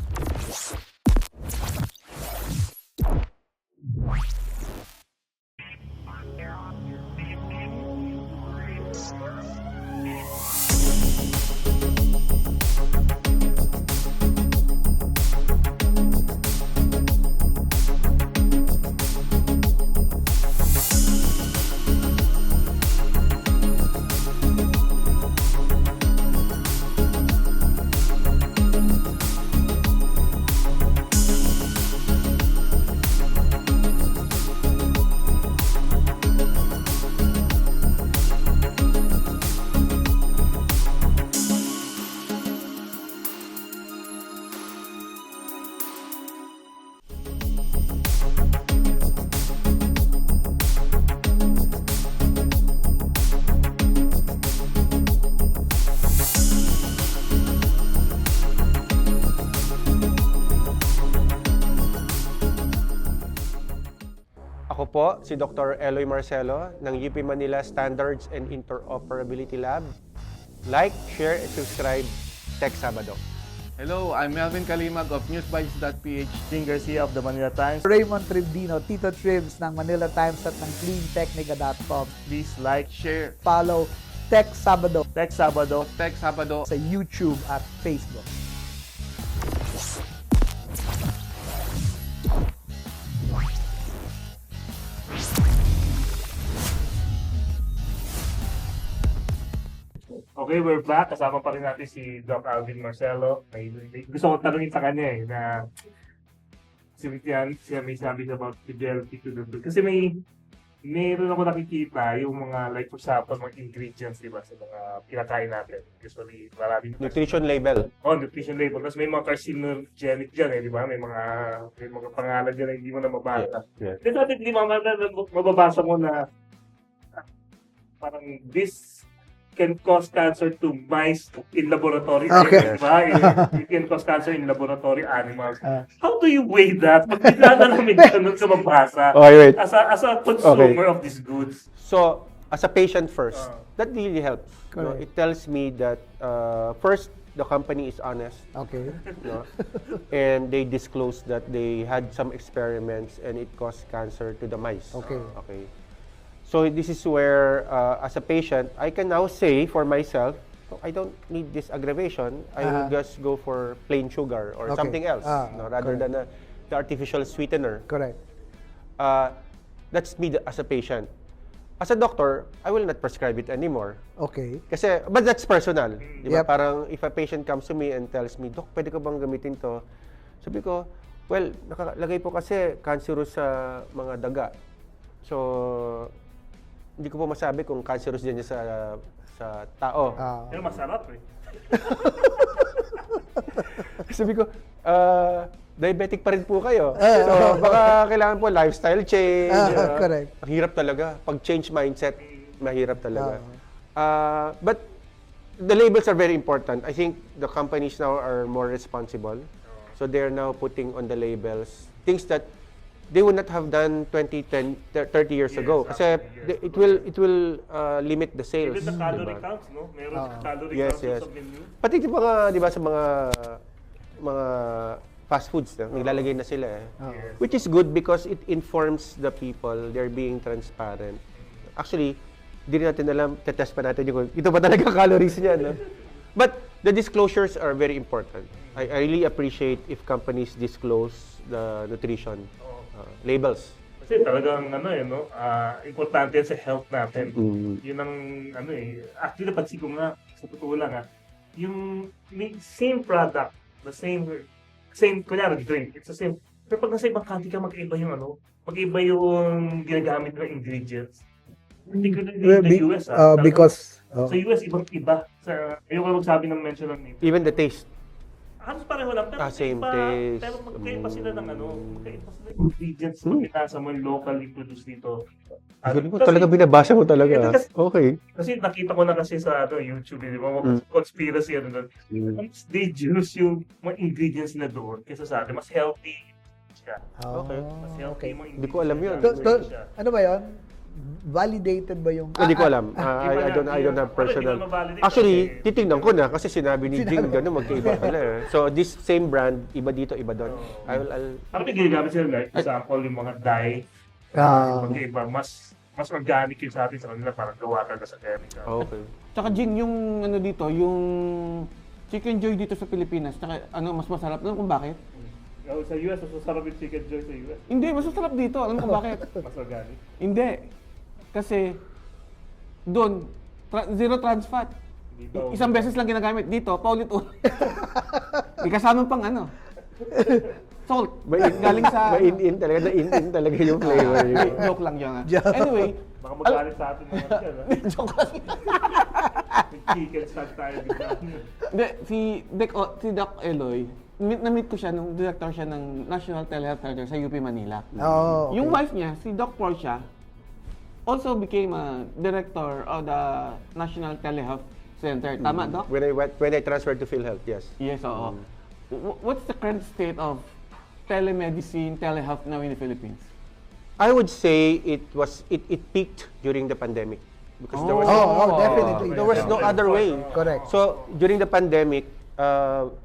Ako po, si Dr. Eloy Marcelo ng UP Manila Standards and Interoperability Lab. Like, share, and subscribe. Tech Sabado. Hello, I'm Melvin Kalimag of newsbites.ph. Dean Garcia of the Manila Times. Raymond Tribdino, Tito Tribs ng Manila Times at ng cleantechnica.com. Please like, Share Follow Tech Sabado Tech Sabado. Tech Sabado. sa YouTube at Facebook. Okay, we're back. Kasama pa rin natin si Doc Alvin Marcelo. Gusto ko tanungin sa kanya na siya may sabi about fidelity to the food. Kasi mayroon ako nakikita yung mga, like for example, mga ingredients, di ba, sa mga kinakain natin. Usually, maraming Nutrition label. nutrition label. Tapos may mga carcinogenic dyan, di ba? May mga pangalan dyan na hindi mo na mabasa. Yeah. Then natin, hindi mababasa mo na parang this can cause cancer to mice in laboratory. Okay. Diba? It can cause cancer in laboratory animals. How do you weigh that? Pag bigla na namin ganun sa mabasa Okay, wait. as a consumer of these goods. So, as a patient first, that really helps. No? Correct. It tells me that first, the company is honest. Okay. No? And they disclose that they had some experiments and it caused cancer to the mice. Okay. Okay. So this is where, as a patient, I can now say for myself, "Oh, I don't need this aggravation. I will just go for plain sugar or Okay. something else, no, rather correct. than the artificial sweetener." Correct. That's me as a patient. As a doctor, I will not prescribe it anymore. Okay. Kasi, but that's personal. Di ba? Yep. Parang if a patient comes to me and tells me, "Doc, pwede ko bang gamitin to?" Sabi ko, well, nakalagay po kasi cancerous sa mga daga. So, hindi ko po masabi kung cancerous din niya sa tao. Pero masarap eh. Sabi ko, diabetic pa rin po kayo. So, baka kailangan po lifestyle change. Correct. Ang hirap talaga. Pag change mindset, mahirap talaga. But the labels are very important. I think the companies now are more responsible. So they're now putting on the labels things that they would not have done 20, 10, 30 years ago. Kasi it will limit the sales. Even the calorie diba? counts, no? Meron calorie Yes, counts yes. sa menu. Pati yung mga, di ba, sa mga fast foods, nilalagay na sila eh. Yes. Which is good because it informs the people, they're being transparent. Actually, hindi rin natin alam, tetest pa natin yung, ito ba talaga calories niya, no? But the disclosures are very important. I really appreciate if companies disclose the nutrition labels. Kasi talagang importante yan sa health natin. Yun ang actually napansin ko nga, sa totoo lang yung same product, the same, kunyari drink, it's the same. Pero pag nasa ibang country ka, mag-iba yung ginagamit ng ingredients. Hindi ko na the US Because sa US, ibang-iba. Ayoko na magsabi ng mention ng name. Even the taste. Halos pareho lang, pero Same magkaiba- taste. Pero magkaiba sila ng magkaiba sila ng ingredients na pinasa mo yung locally produced dito. Binabasa mo talaga. Kasi- Okay. Kasi nakita ko na kasi sa YouTube, di ba, mga conspiracy doon. Mas dangerous yung mga ingredients na doon kaysa sa atin. Mas healthy siya. Okay. Mas healthy yung mga Hindi ko alam yun. ingredients siya. Ano ba yun? Validated ba yung... Hindi ko alam. I don't have personal. Actually, titingnan ko na kasi sinabi ni Jing gano'n magkaiba pala eh. So this same brand, iba dito, iba doon. I'll Ano yung ginagamit sila? Like, example, yung mga dye, magkaiba, mas organic yung sa atin sa kanila, parang gawa talaga sa chemical. Okay. Tsaka Jing, yung ano dito, yung Chicken Joy dito sa Pilipinas, tsaka mas masarap. Alam kung bakit? Sa US, mas masarap yung chicken joy sa US. Hindi, mas masarap dito. Alam mo kung bakit? Mas organic. Hindi. Kasi doon, zero trans fat. Dito, Isang beses lang ginagamit. Dito, paulit-ulit. May kasama pang salt. Galing sa... in talaga yung flavor. Joke lang yun. Anyway, baka magalit sa atin mga yan. joke lang. May chicken stock tayo dito. Hindi, si Doc Eloy, na-meet ko siya nung director siya ng National Telehealth Center sa UP Manila. Okay. Yung wife niya, si Doc Portia, also became a director of the National Telehealth Center. Tama, Doc? When I transferred to PhilHealth, yes. Yes, oo. What's the current state of telemedicine, telehealth now in the Philippines? I would say it peaked during the pandemic because there was Definitely. there was no other way. Correct. So during the pandemic,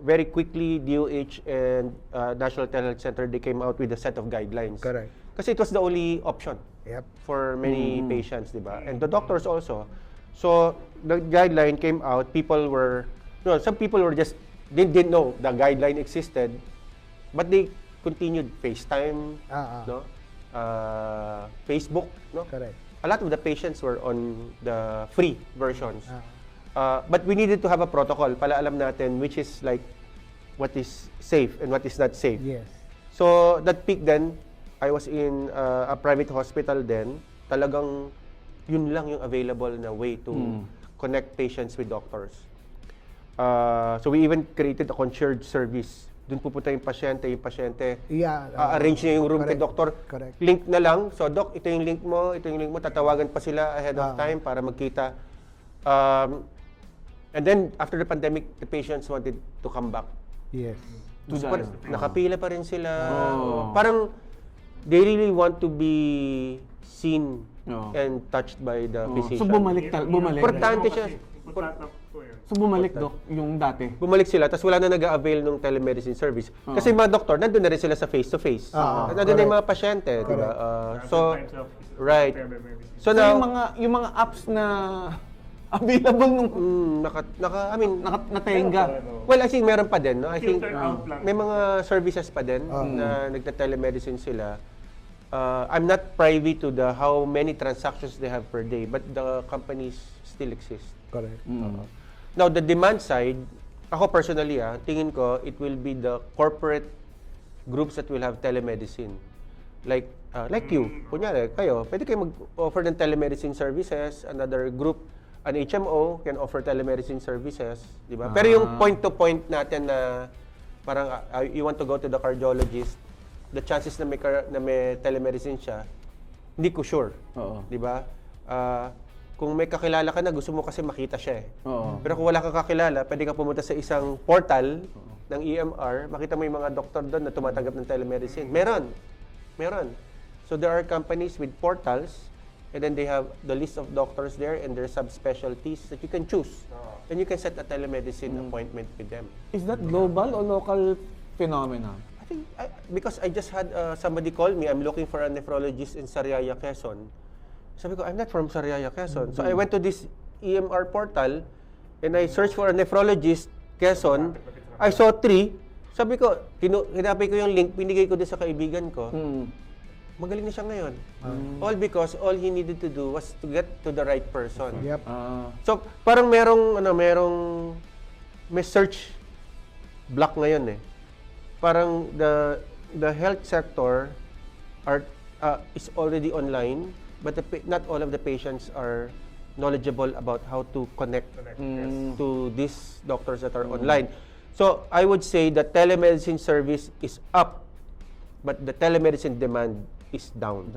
very quickly DOH and National Telehealth Center, they came out with a set of guidelines. Correct. Kasi it was the only option Yep. for many patients, di ba? And the doctors also. So the guideline came out. Some people were just didn't know the guideline existed, but they continued FaceTime, no, Facebook, no. Correct. A lot of the patients were on the free versions. But we needed to have a protocol para alam natin which is like what is safe and what is not safe. Yes. So that peak then, I was in a private hospital then. Talagang yun lang yung available na way to connect patients with doctors. So we even created a concierge service. Doon pupunta yung pasyente. Yeah. Arrange niya yung room kay correct. doktor. Correct. Link na lang. So, Doc, ito yung link mo. Tatawagan pa sila ahead of time para magkita. And then, after the pandemic, the patients wanted to come back. Yes. Nakapila pa rin sila. Parang, they really want to be seen and touched by the physician. So bumalik. Importante siya. So bumalik, Doc, yung dati. Bumalik sila, tapos wala na nag-avail ng telemedicine service. Kasi mga doktor, nandun na rin sila sa face-to-face. Nandun na yung mga pasyente, di ba? So, right. So So now, yung mga apps na available nung natenga. well, I think meron pa din. No? I think Filter out lang. may mga services pa din na nagta-telemedicine sila. I'm not privy to how many transactions they have per day, but the companies still exist. Correct. Now, the demand side, ako personally, tingin ko, it will be the corporate groups that will have telemedicine. Like you, kunyari, kayo, pwede kayo mag-offer ng telemedicine services. Another group, an HMO, can offer telemedicine services. Di ba? Pero yung point-to-point natin na parang you want to go to the cardiologist, the chances na may telemedicine siya, hindi ko sure. Di ba? Kung may kakilala ka na, gusto mo kasi makita siya eh. Pero kung wala kang kakilala, pwede ka pumunta sa isang portal ng EMR, makita mo yung mga doktor doon na tumatanggap ng telemedicine. Meron. So there are companies with portals, and then they have the list of doctors there and their subspecialties that you can choose. And you can set a telemedicine appointment with them. Is that global or local phenomenon? I think, because I just had somebody call me, I'm looking for a nephrologist in Sariaya, Quezon. Sabi ko, I'm not from Sariaya, Quezon. So I went to this EMR portal and I searched for a nephrologist, Quezon. I saw 3. Sabi ko, hinapay ko yung link, binigay ko din sa kaibigan ko. Magaling na siya ngayon. All because all he needed to do was to get to the right person. Yep. So parang may search block ngayon eh. Parang the health sector is already online, but not all of the patients are knowledgeable about how to connect to these doctors that are online. So I would say the telemedicine service is up, but the telemedicine demand is down.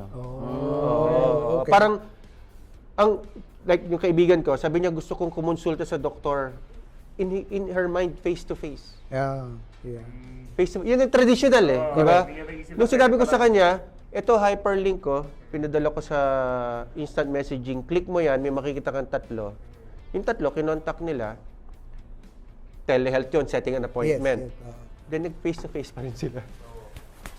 Okay. Parang like yung kaibigan ko, sabi niya gusto kong kumonsulta sa doktor. In her mind, face to face. Yeah. Yun yung traditional eh, di ba? Correct. Nung sinabi ko sa kanya, ito hyperlink ko, pinadala ko sa instant messaging, click mo yan, may makikita kang 3. Yung 3, kinontak nila, telehealth yun, setting an appointment. Yes. Then nag-face to face pa rin sila.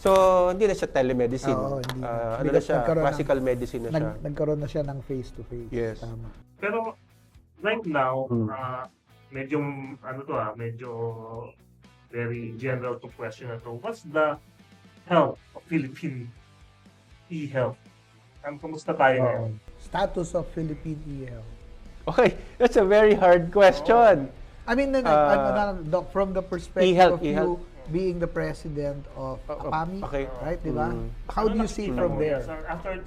So, hindi na siya telemedicine. Hindi. Ano na siya, classical medicine na siya. Nagkaroon na siya ng face-to-face. Yes. Tama. Pero right now, medyo medyo very general to question na to. What's the health of Philippine e-health? Kumusta tayo ngayon? Status of Philippine e-health. Okay, that's a very hard question. I mean, Doc, from the perspective e-health, of you e-health. being the president of APAMI, okay. right, di ba? How do you see it from there?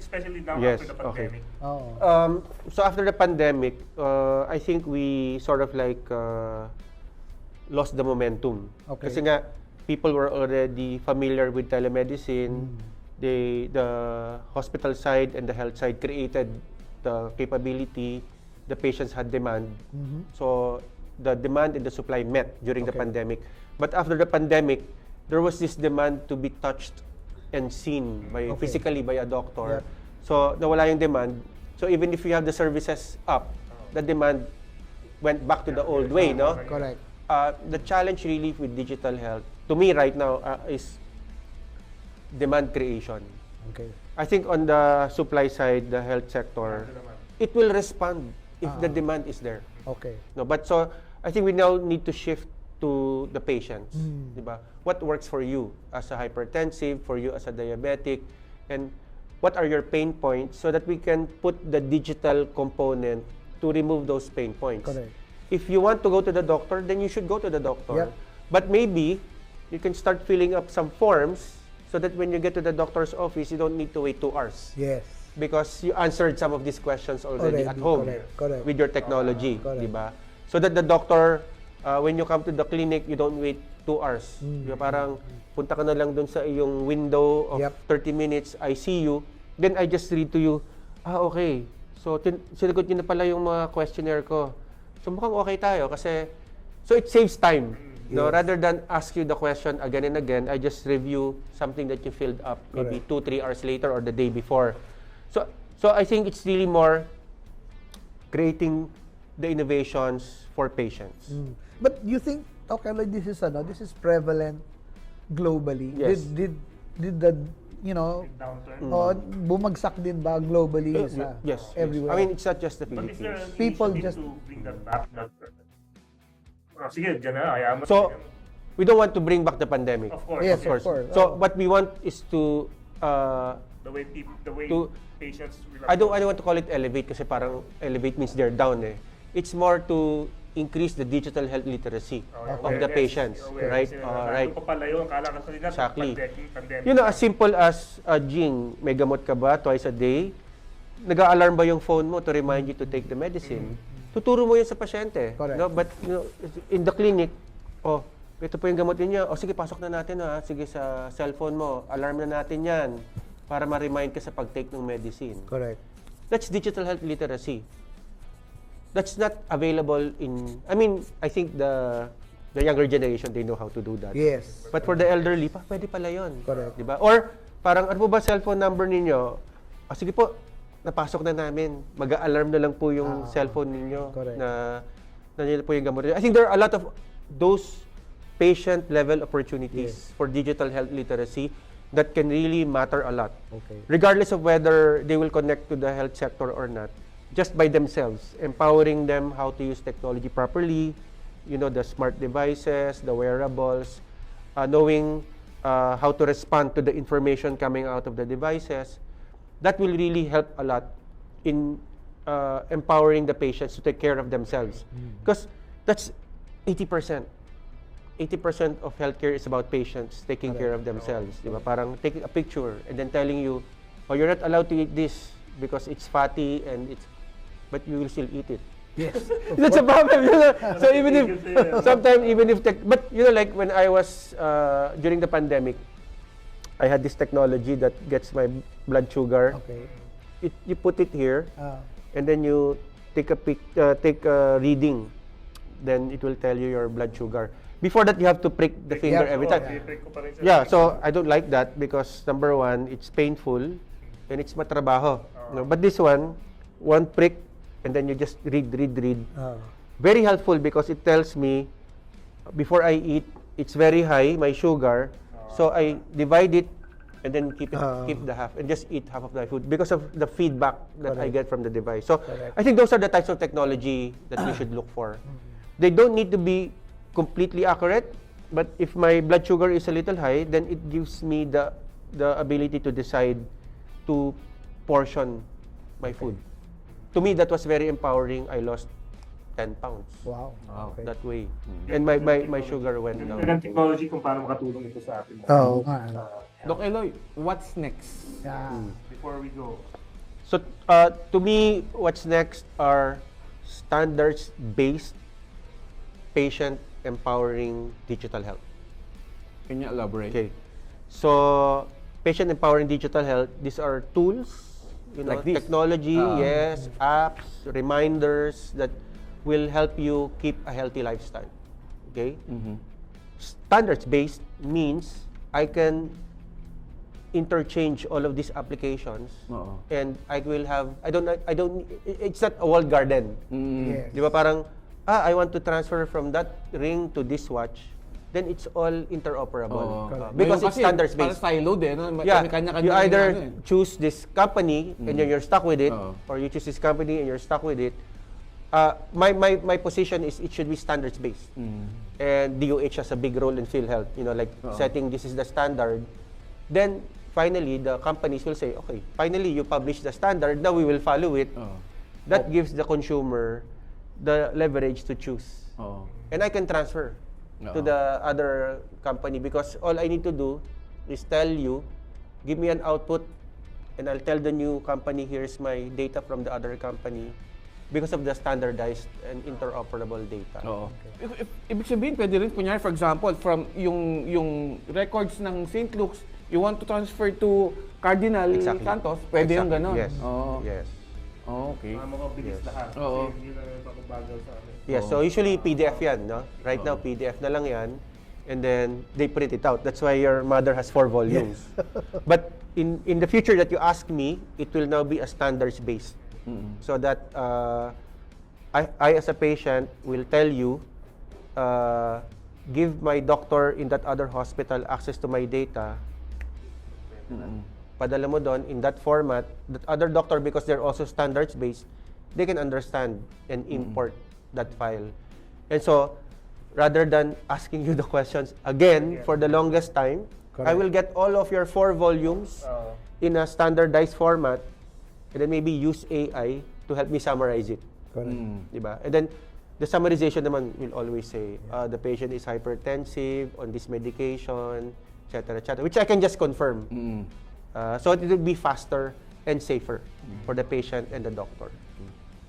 Especially now Yes, after the pandemic. So after the pandemic, I think we sort of like lost the momentum. Okay. Kasi nga, people were already familiar with telemedicine. The hospital side and the health side created the capability. The patients had demand. So the demand and the supply met during the pandemic. But after the pandemic, there was this demand to be touched and seen by Okay. physically by a doctor. Yep. So nawala yung demand. So even if you have the services up, the demand went back to the old way, no? Correct. The challenge really with digital health, to me right now, is demand creation. Okay. I think on the supply side, the health sector, it will respond if the demand is there. Okay. No, but so I think we now need to shift to the patients, Mm. diba? What works for you as a hypertensive, for you as a diabetic, and what are your pain points so that we can put the digital component to remove those pain points. Correct. If you want to go to the doctor, then you should go to the doctor. Yep. But maybe you can start filling up some forms so that when you get to the doctor's office, you don't need to wait 2 hours. Yes. Because you answered some of these questions already at Already, home correct. with your technology, Correct. diba? So that the doctor, when you come to the clinic, you don't wait 2 hours. Diba? Parang punta ka na lang dun sa iyong window of Yep. 30 minutes, I see you, then I just read to you, okay. So sinagot niyo na pala yung mga questionnaire ko. So mukhang okay tayo kasi, so it saves time. No, Yes. rather than ask you the question again and again, I just review something that you filled up maybe Correct. 2-3 hours later or the day before. So I think it's really more creating the innovations for patients. But you think, okay, like this is prevalent globally? Yes. Did the, Downturn. bumagsak din ba globally sa Yes. everywhere? I mean, it's not just the But is there Philippines. an People initiative just- to bring that back? Sige, dyan na, ayaw mo. So, we don't want to bring back the pandemic. Of course. Yes, of of course. So what we want is to The way to- patients will I don't want to call it elevate kasi parang elevate means they're down eh. It's more to increase the digital health literacy of the patients, right? Right. Ano pa pala yun? Kala ka nila Exactly. pandemic. You know, as simple as, Jing, may gamot ka ba twice a day? Nag-a-alarm ba yung phone mo to remind you to take the medicine? Tuturo mo yun sa pasyente. Correct. No? But in the clinic, ito po yung gamot niya. Sige, pasok na natin ha. Sige, sa cellphone mo, alarm na natin yan para ma-remind ka sa pag-take ng medicine. Correct. That's digital health literacy. That's not available I think the younger generation, they know how to do that. Yes. But for the elderly, pwede pala yun. Correct. Diba? Or, parang ano po ba cellphone number ninyo? Sige po, napasok na namin. Mag-a-alarm na lang po yung cellphone ninyo Correct. na nandiyan po yung gamot. I think there are a lot of those patient-level opportunities for digital health literacy that can really matter a lot. Okay. Regardless of whether they will connect to the health sector or not, just by themselves, empowering them how to use technology properly, the smart devices, the wearables, knowing how to respond to the information coming out of the devices, that will really help a lot in empowering the patients to take care of themselves. Because that's 80%. 80% of healthcare is about patients taking care of themselves. Diba? Parang taking a picture and then telling you, you're not allowed to eat this because it's fatty but you will still eat it. Yes. That's a problem. So but like when I was during the pandemic, I had this technology that gets my blood sugar. Okay. You put it here, Ah, and then you take a reading. Then it will tell you your blood sugar. Before that, you have to prick the finger every time. Yeah, so I don't like that because number one, it's painful and it's matrabaho. But this one prick, and then you just read. ah. Very helpful because it tells me before I eat, it's very high, my sugar. So I divide it and then keep the half and just eat half of my food because of the feedback that I Correct. get from the device. So Correct. I think those are the types of technology that we should look for. They don't need to be completely accurate, but if my blood sugar is a little high, then it gives me the ability to decide to portion my food. To me, that was very empowering. I lost 10 pounds Wow. Okay. that way. And my sugar went Ang down. technology kung paano makatulong ito sa atin. Oo nga. Doc Eloy, what's next? Yeah. Before we go. So, to me, what's next are standards-based patient empowering digital health. Can you elaborate? Okay. So, patient empowering digital health, these are tools, Like this? technology, yes, apps, reminders that will help you keep a healthy lifestyle. Okay? Standards-based means I can interchange all of these applications Oo. and I don't it's not a walled garden. Yes. Di ba parang I want to transfer from that ring to this watch, then it's all interoperable. Oo. Because Ngayon it's standards Parang based. siloed eh. No? Yeah, Kanya-kanya you either yung ano eh. choose this company and then you're stuck with it, Oo. or you choose this company and you're stuck with it. My position is it should be standards based. And DOH has a big role in PhilHealth, like setting this is the standard. Then finally the companies will say, okay, finally you publish the standard, now we will follow it. Oo. That gives the consumer the leverage to choose. Oo. And I can transfer to Oo. the other company because all I need to do is tell you, give me an output, and I'll tell the new company, here's my data from the other company because of the standardized and interoperable data. Oo. Ibig sabihin, pwede rin, kunyari, for example, from yung records ng St. Luke's, you want to transfer to Cardinal Exactly. Santos, pwede yung Exactly. gano'n. Yes. Oo. Yes. Oh, okay. Mabilis lahat. Oo. Kasi hindi na nagpapabagal sa amin. Yes, so usually PDF yan, no? Right now, PDF na lang yan. And then, they print it out. That's why your mother has 4 volumes. But in the future that you ask me, it will now be a standards-based. So that I, as a patient, will tell you, give my doctor in that other hospital access to my data. Padala mo doon in that format. That other doctor, because they're also standards-based, they can understand and import that file. And so, rather than asking you the questions again for the longest time, I Correct. will get all of your 4 volumes in a standardized format and then maybe use AI to help me summarize it. Correct. Diba? And then, the summarization naman will always say, the patient is hypertensive on this medication, etc., which I can just confirm. So it will be faster and safer for the patient and the doctor.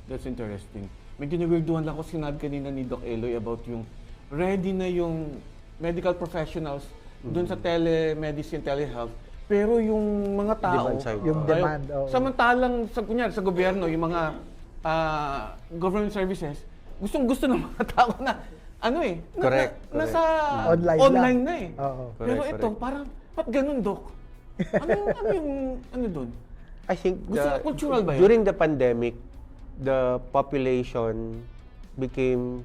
That's interesting. Medyo nagwirduhan lang ako sinabi kanina ni Doc Eloy about yung ready na yung medical professionals doon sa telemedicine, telehealth. Pero yung mga tao, Demand side. Yung demand, oo. samantalang kunyari, sa gobyerno, yung mga government services, gustong-gusto ng mga tao na Correct, nasa Online online lang. na eh. Oo. Pero Correct, ito, parang, ba't ganun, Doc? Ano doon? I think Cultural ba yun? during the pandemic, the population became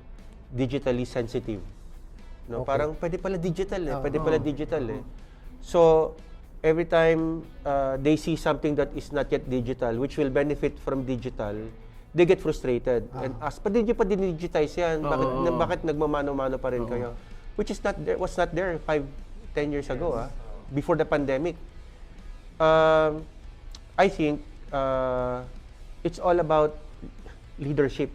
digitally sensitive. No, Okay. parang pwede pala digital eh. So every time they see something that is not yet digital, which will benefit from digital, they get frustrated and ask, "Pwede niyo pa din-digitize yan? Bakit nagmamano-mano pa rin kayo?" Which is not there, was not there 5-10 years ago, before the pandemic. I think it's all about leadership.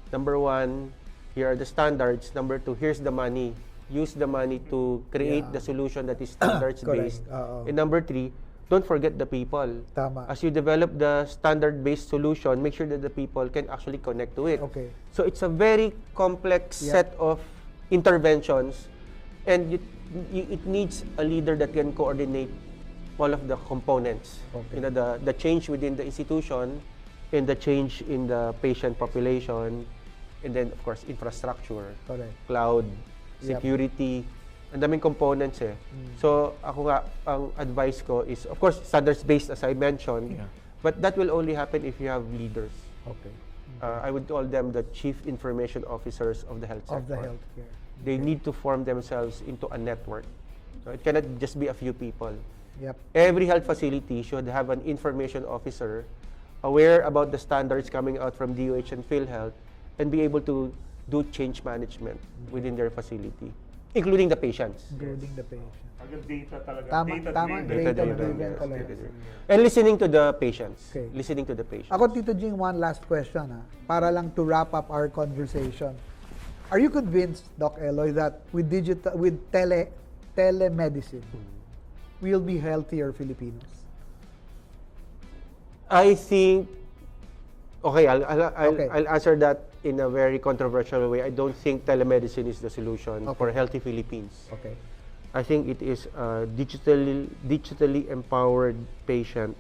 Number 1, here are the standards. Number 2, here's the money. Use the money to create the solution that is standards-based. Correct. And number 3, don't forget the people. Tama. As you develop the standard-based solution, make sure that the people can actually connect to it. Okay. So it's a very complex set of interventions, and it needs a leader that can coordinate all of the components. Okay. The change within the institution, and the change in the patient population, and then of course infrastructure, Correct. cloud, Yep. security. Ang daming components eh. So ako nga, ang advice ko is, of course, standards-based as I mentioned, but that will only happen if you have leaders. Okay. I would call them the chief information officers of the health sector. Of the healthcare. They need to form themselves into a network. So it cannot just be a few people. Yep. Every health facility should have an information officer aware about the standards coming out from DOH and PhilHealth and be able to do change management within their facility, including the patients. Including the patient. Hanggang data talaga. Tama, tama. Data-driven. Data-driven talaga. And listening to the patients. Okay. Listening to the patients. Ako, Tito Jing, one last question para lang to wrap up our conversation. Are you convinced, Doc Eloy, that with telemedicine, we'll be healthier Filipinos? I think, okay, Okay. I'll answer that in a very controversial way. I don't think telemedicine is the solution for healthy Philippines. Okay. I think it is a digitally empowered patient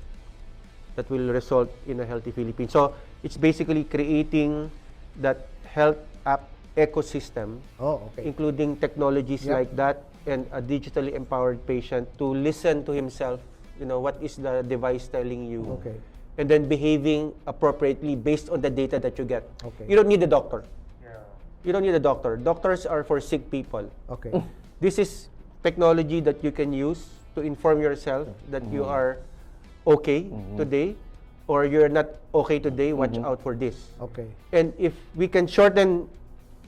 that will result in a healthy Philippines. So it's basically creating that health app ecosystem, Oh, okay. including technologies Yep. like that, and a digitally empowered patient to listen to himself, what is the device telling you, Okay. and then behaving appropriately based on the data that you get. Okay. You don't need a doctor. Yeah. You don't need a doctor. Doctors are for sick people. Okay. This is technology that you can use to inform yourself that you are okay today, or you're not okay today, watch out for this. Okay. And if we can shorten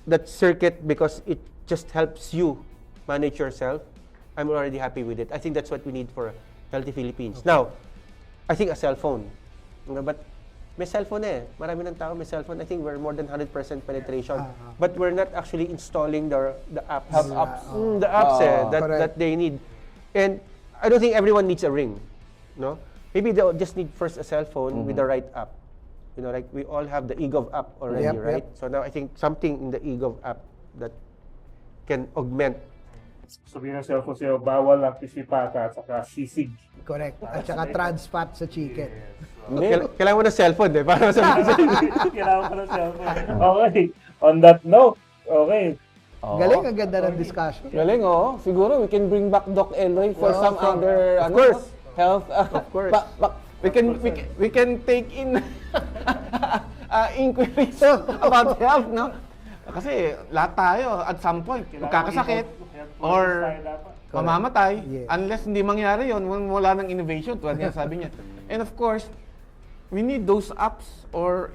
that circuit because it just helps you manage yourself, I'm already happy with it. I think that's what we need for healthy Philippines. Now, I think a cell phone. But may cellphone eh. Marami ng tao may cellphone. I think we're more than 100% penetration. But we're not actually installing the apps. The apps that Correct. they need. And I don't think everyone needs a ring. No? Maybe they'll just need first a cell phone with the right app. Like we all have the eGov app already, Yep, right? yep. So now I think something in the eGov app that can augment. Sabihin ng cellphone sa'yo, bawal ang pisipata at saka sisig. Correct. At saka trans fat sa chicken. Kailangan mo ng cellphone eh, para sa Kailangan ko ng cellphone. Okay. On that note, okay. Galing, ang ganda ng discussion. Galing, oh. Siguro we can bring back Doc Eloy for some other Of course. health. Of course. We can take in inquiries about health, no? Kasi lahat tayo at some point magkakasakit or mamamatay Yes. unless hindi mangyari yon, wala nang innovation tulad nga sabi niya. And of course, we need those apps or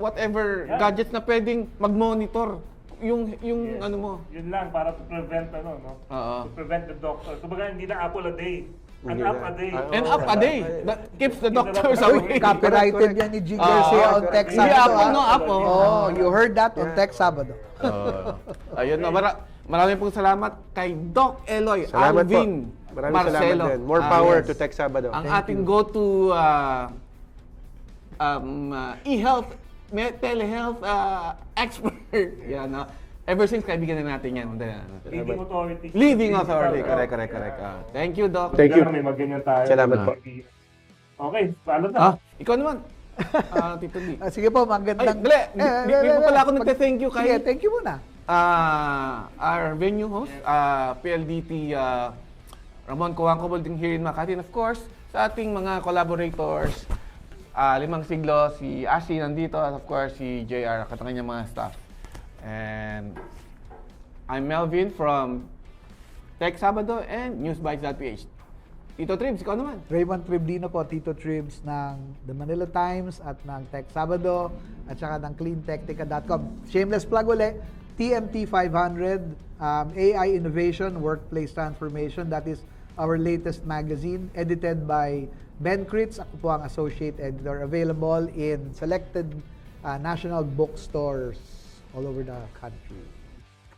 whatever gadgets na pwedeng mag-monitor yung Yes. ano mo. Yun lang, para to prevent, Oo. to prevent the doctor. Kumbaga, hindi na apple a day. An Hindi app na. a day. And up a day. That keeps the doctors Uy, away. Copyrighted yan ni G. Garcia on correct. Tech Hindi Sabado. Apple, no? Apple. Oh, you heard that on Tech Sabado. Ayun na. Maraming pong salamat kay Doc Eloy Salamat po. Alvin Maraming Marcelo. salamat din. More power Yes. to Tech Sabado. Ang ating go-to e-health, telehealth expert. Yan, no? Ever since kaibigan na natin yan. Leading authority. Leading authority. Correct. Thank you, Doc. Thank you. May maganyan tayo. Salamat po. Okay, paano na? Ikaw naman. Tito D. Sige po, magandang... Ay, di mo pala ako nagte-thank you kay... Sige, thank you muna. Our venue host, PLDT Ramon Coangco Building here in Makati. And of course, sa ating mga collaborators, 5 Siglo, si Ashley nandito, at of course, si JR, katangin niya mga staff. And I'm Melvin from Tech Sabado and Newsbites.ph. Tito Tribs, ikaw naman. Raymond Tribdino po, Tito Tribs ng The Manila Times at ng Tech Sabado at saka ng cleantechnica.com. Shameless plug uli, TMT 500, AI Innovation, Workplace Transformation. That is our latest magazine, edited by Ben Kritz. Ako po ang associate editor, available in selected national bookstores all over the country.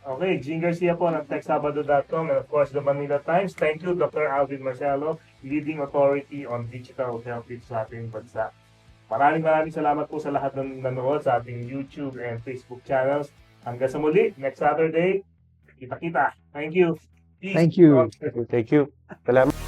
Okay, Jean Garcia po ng TechSabado.com and of course the Manila Times. Thank you, Dr. Alvin Marcelo, leading authority on digital health sa ating bansa. Maraming salamat po sa lahat ng nanood sa ating YouTube and Facebook channels. Hanggang sa muli, next Saturday, kita-kita. Thank you. Peace. Thank you. Thank you. Salamat.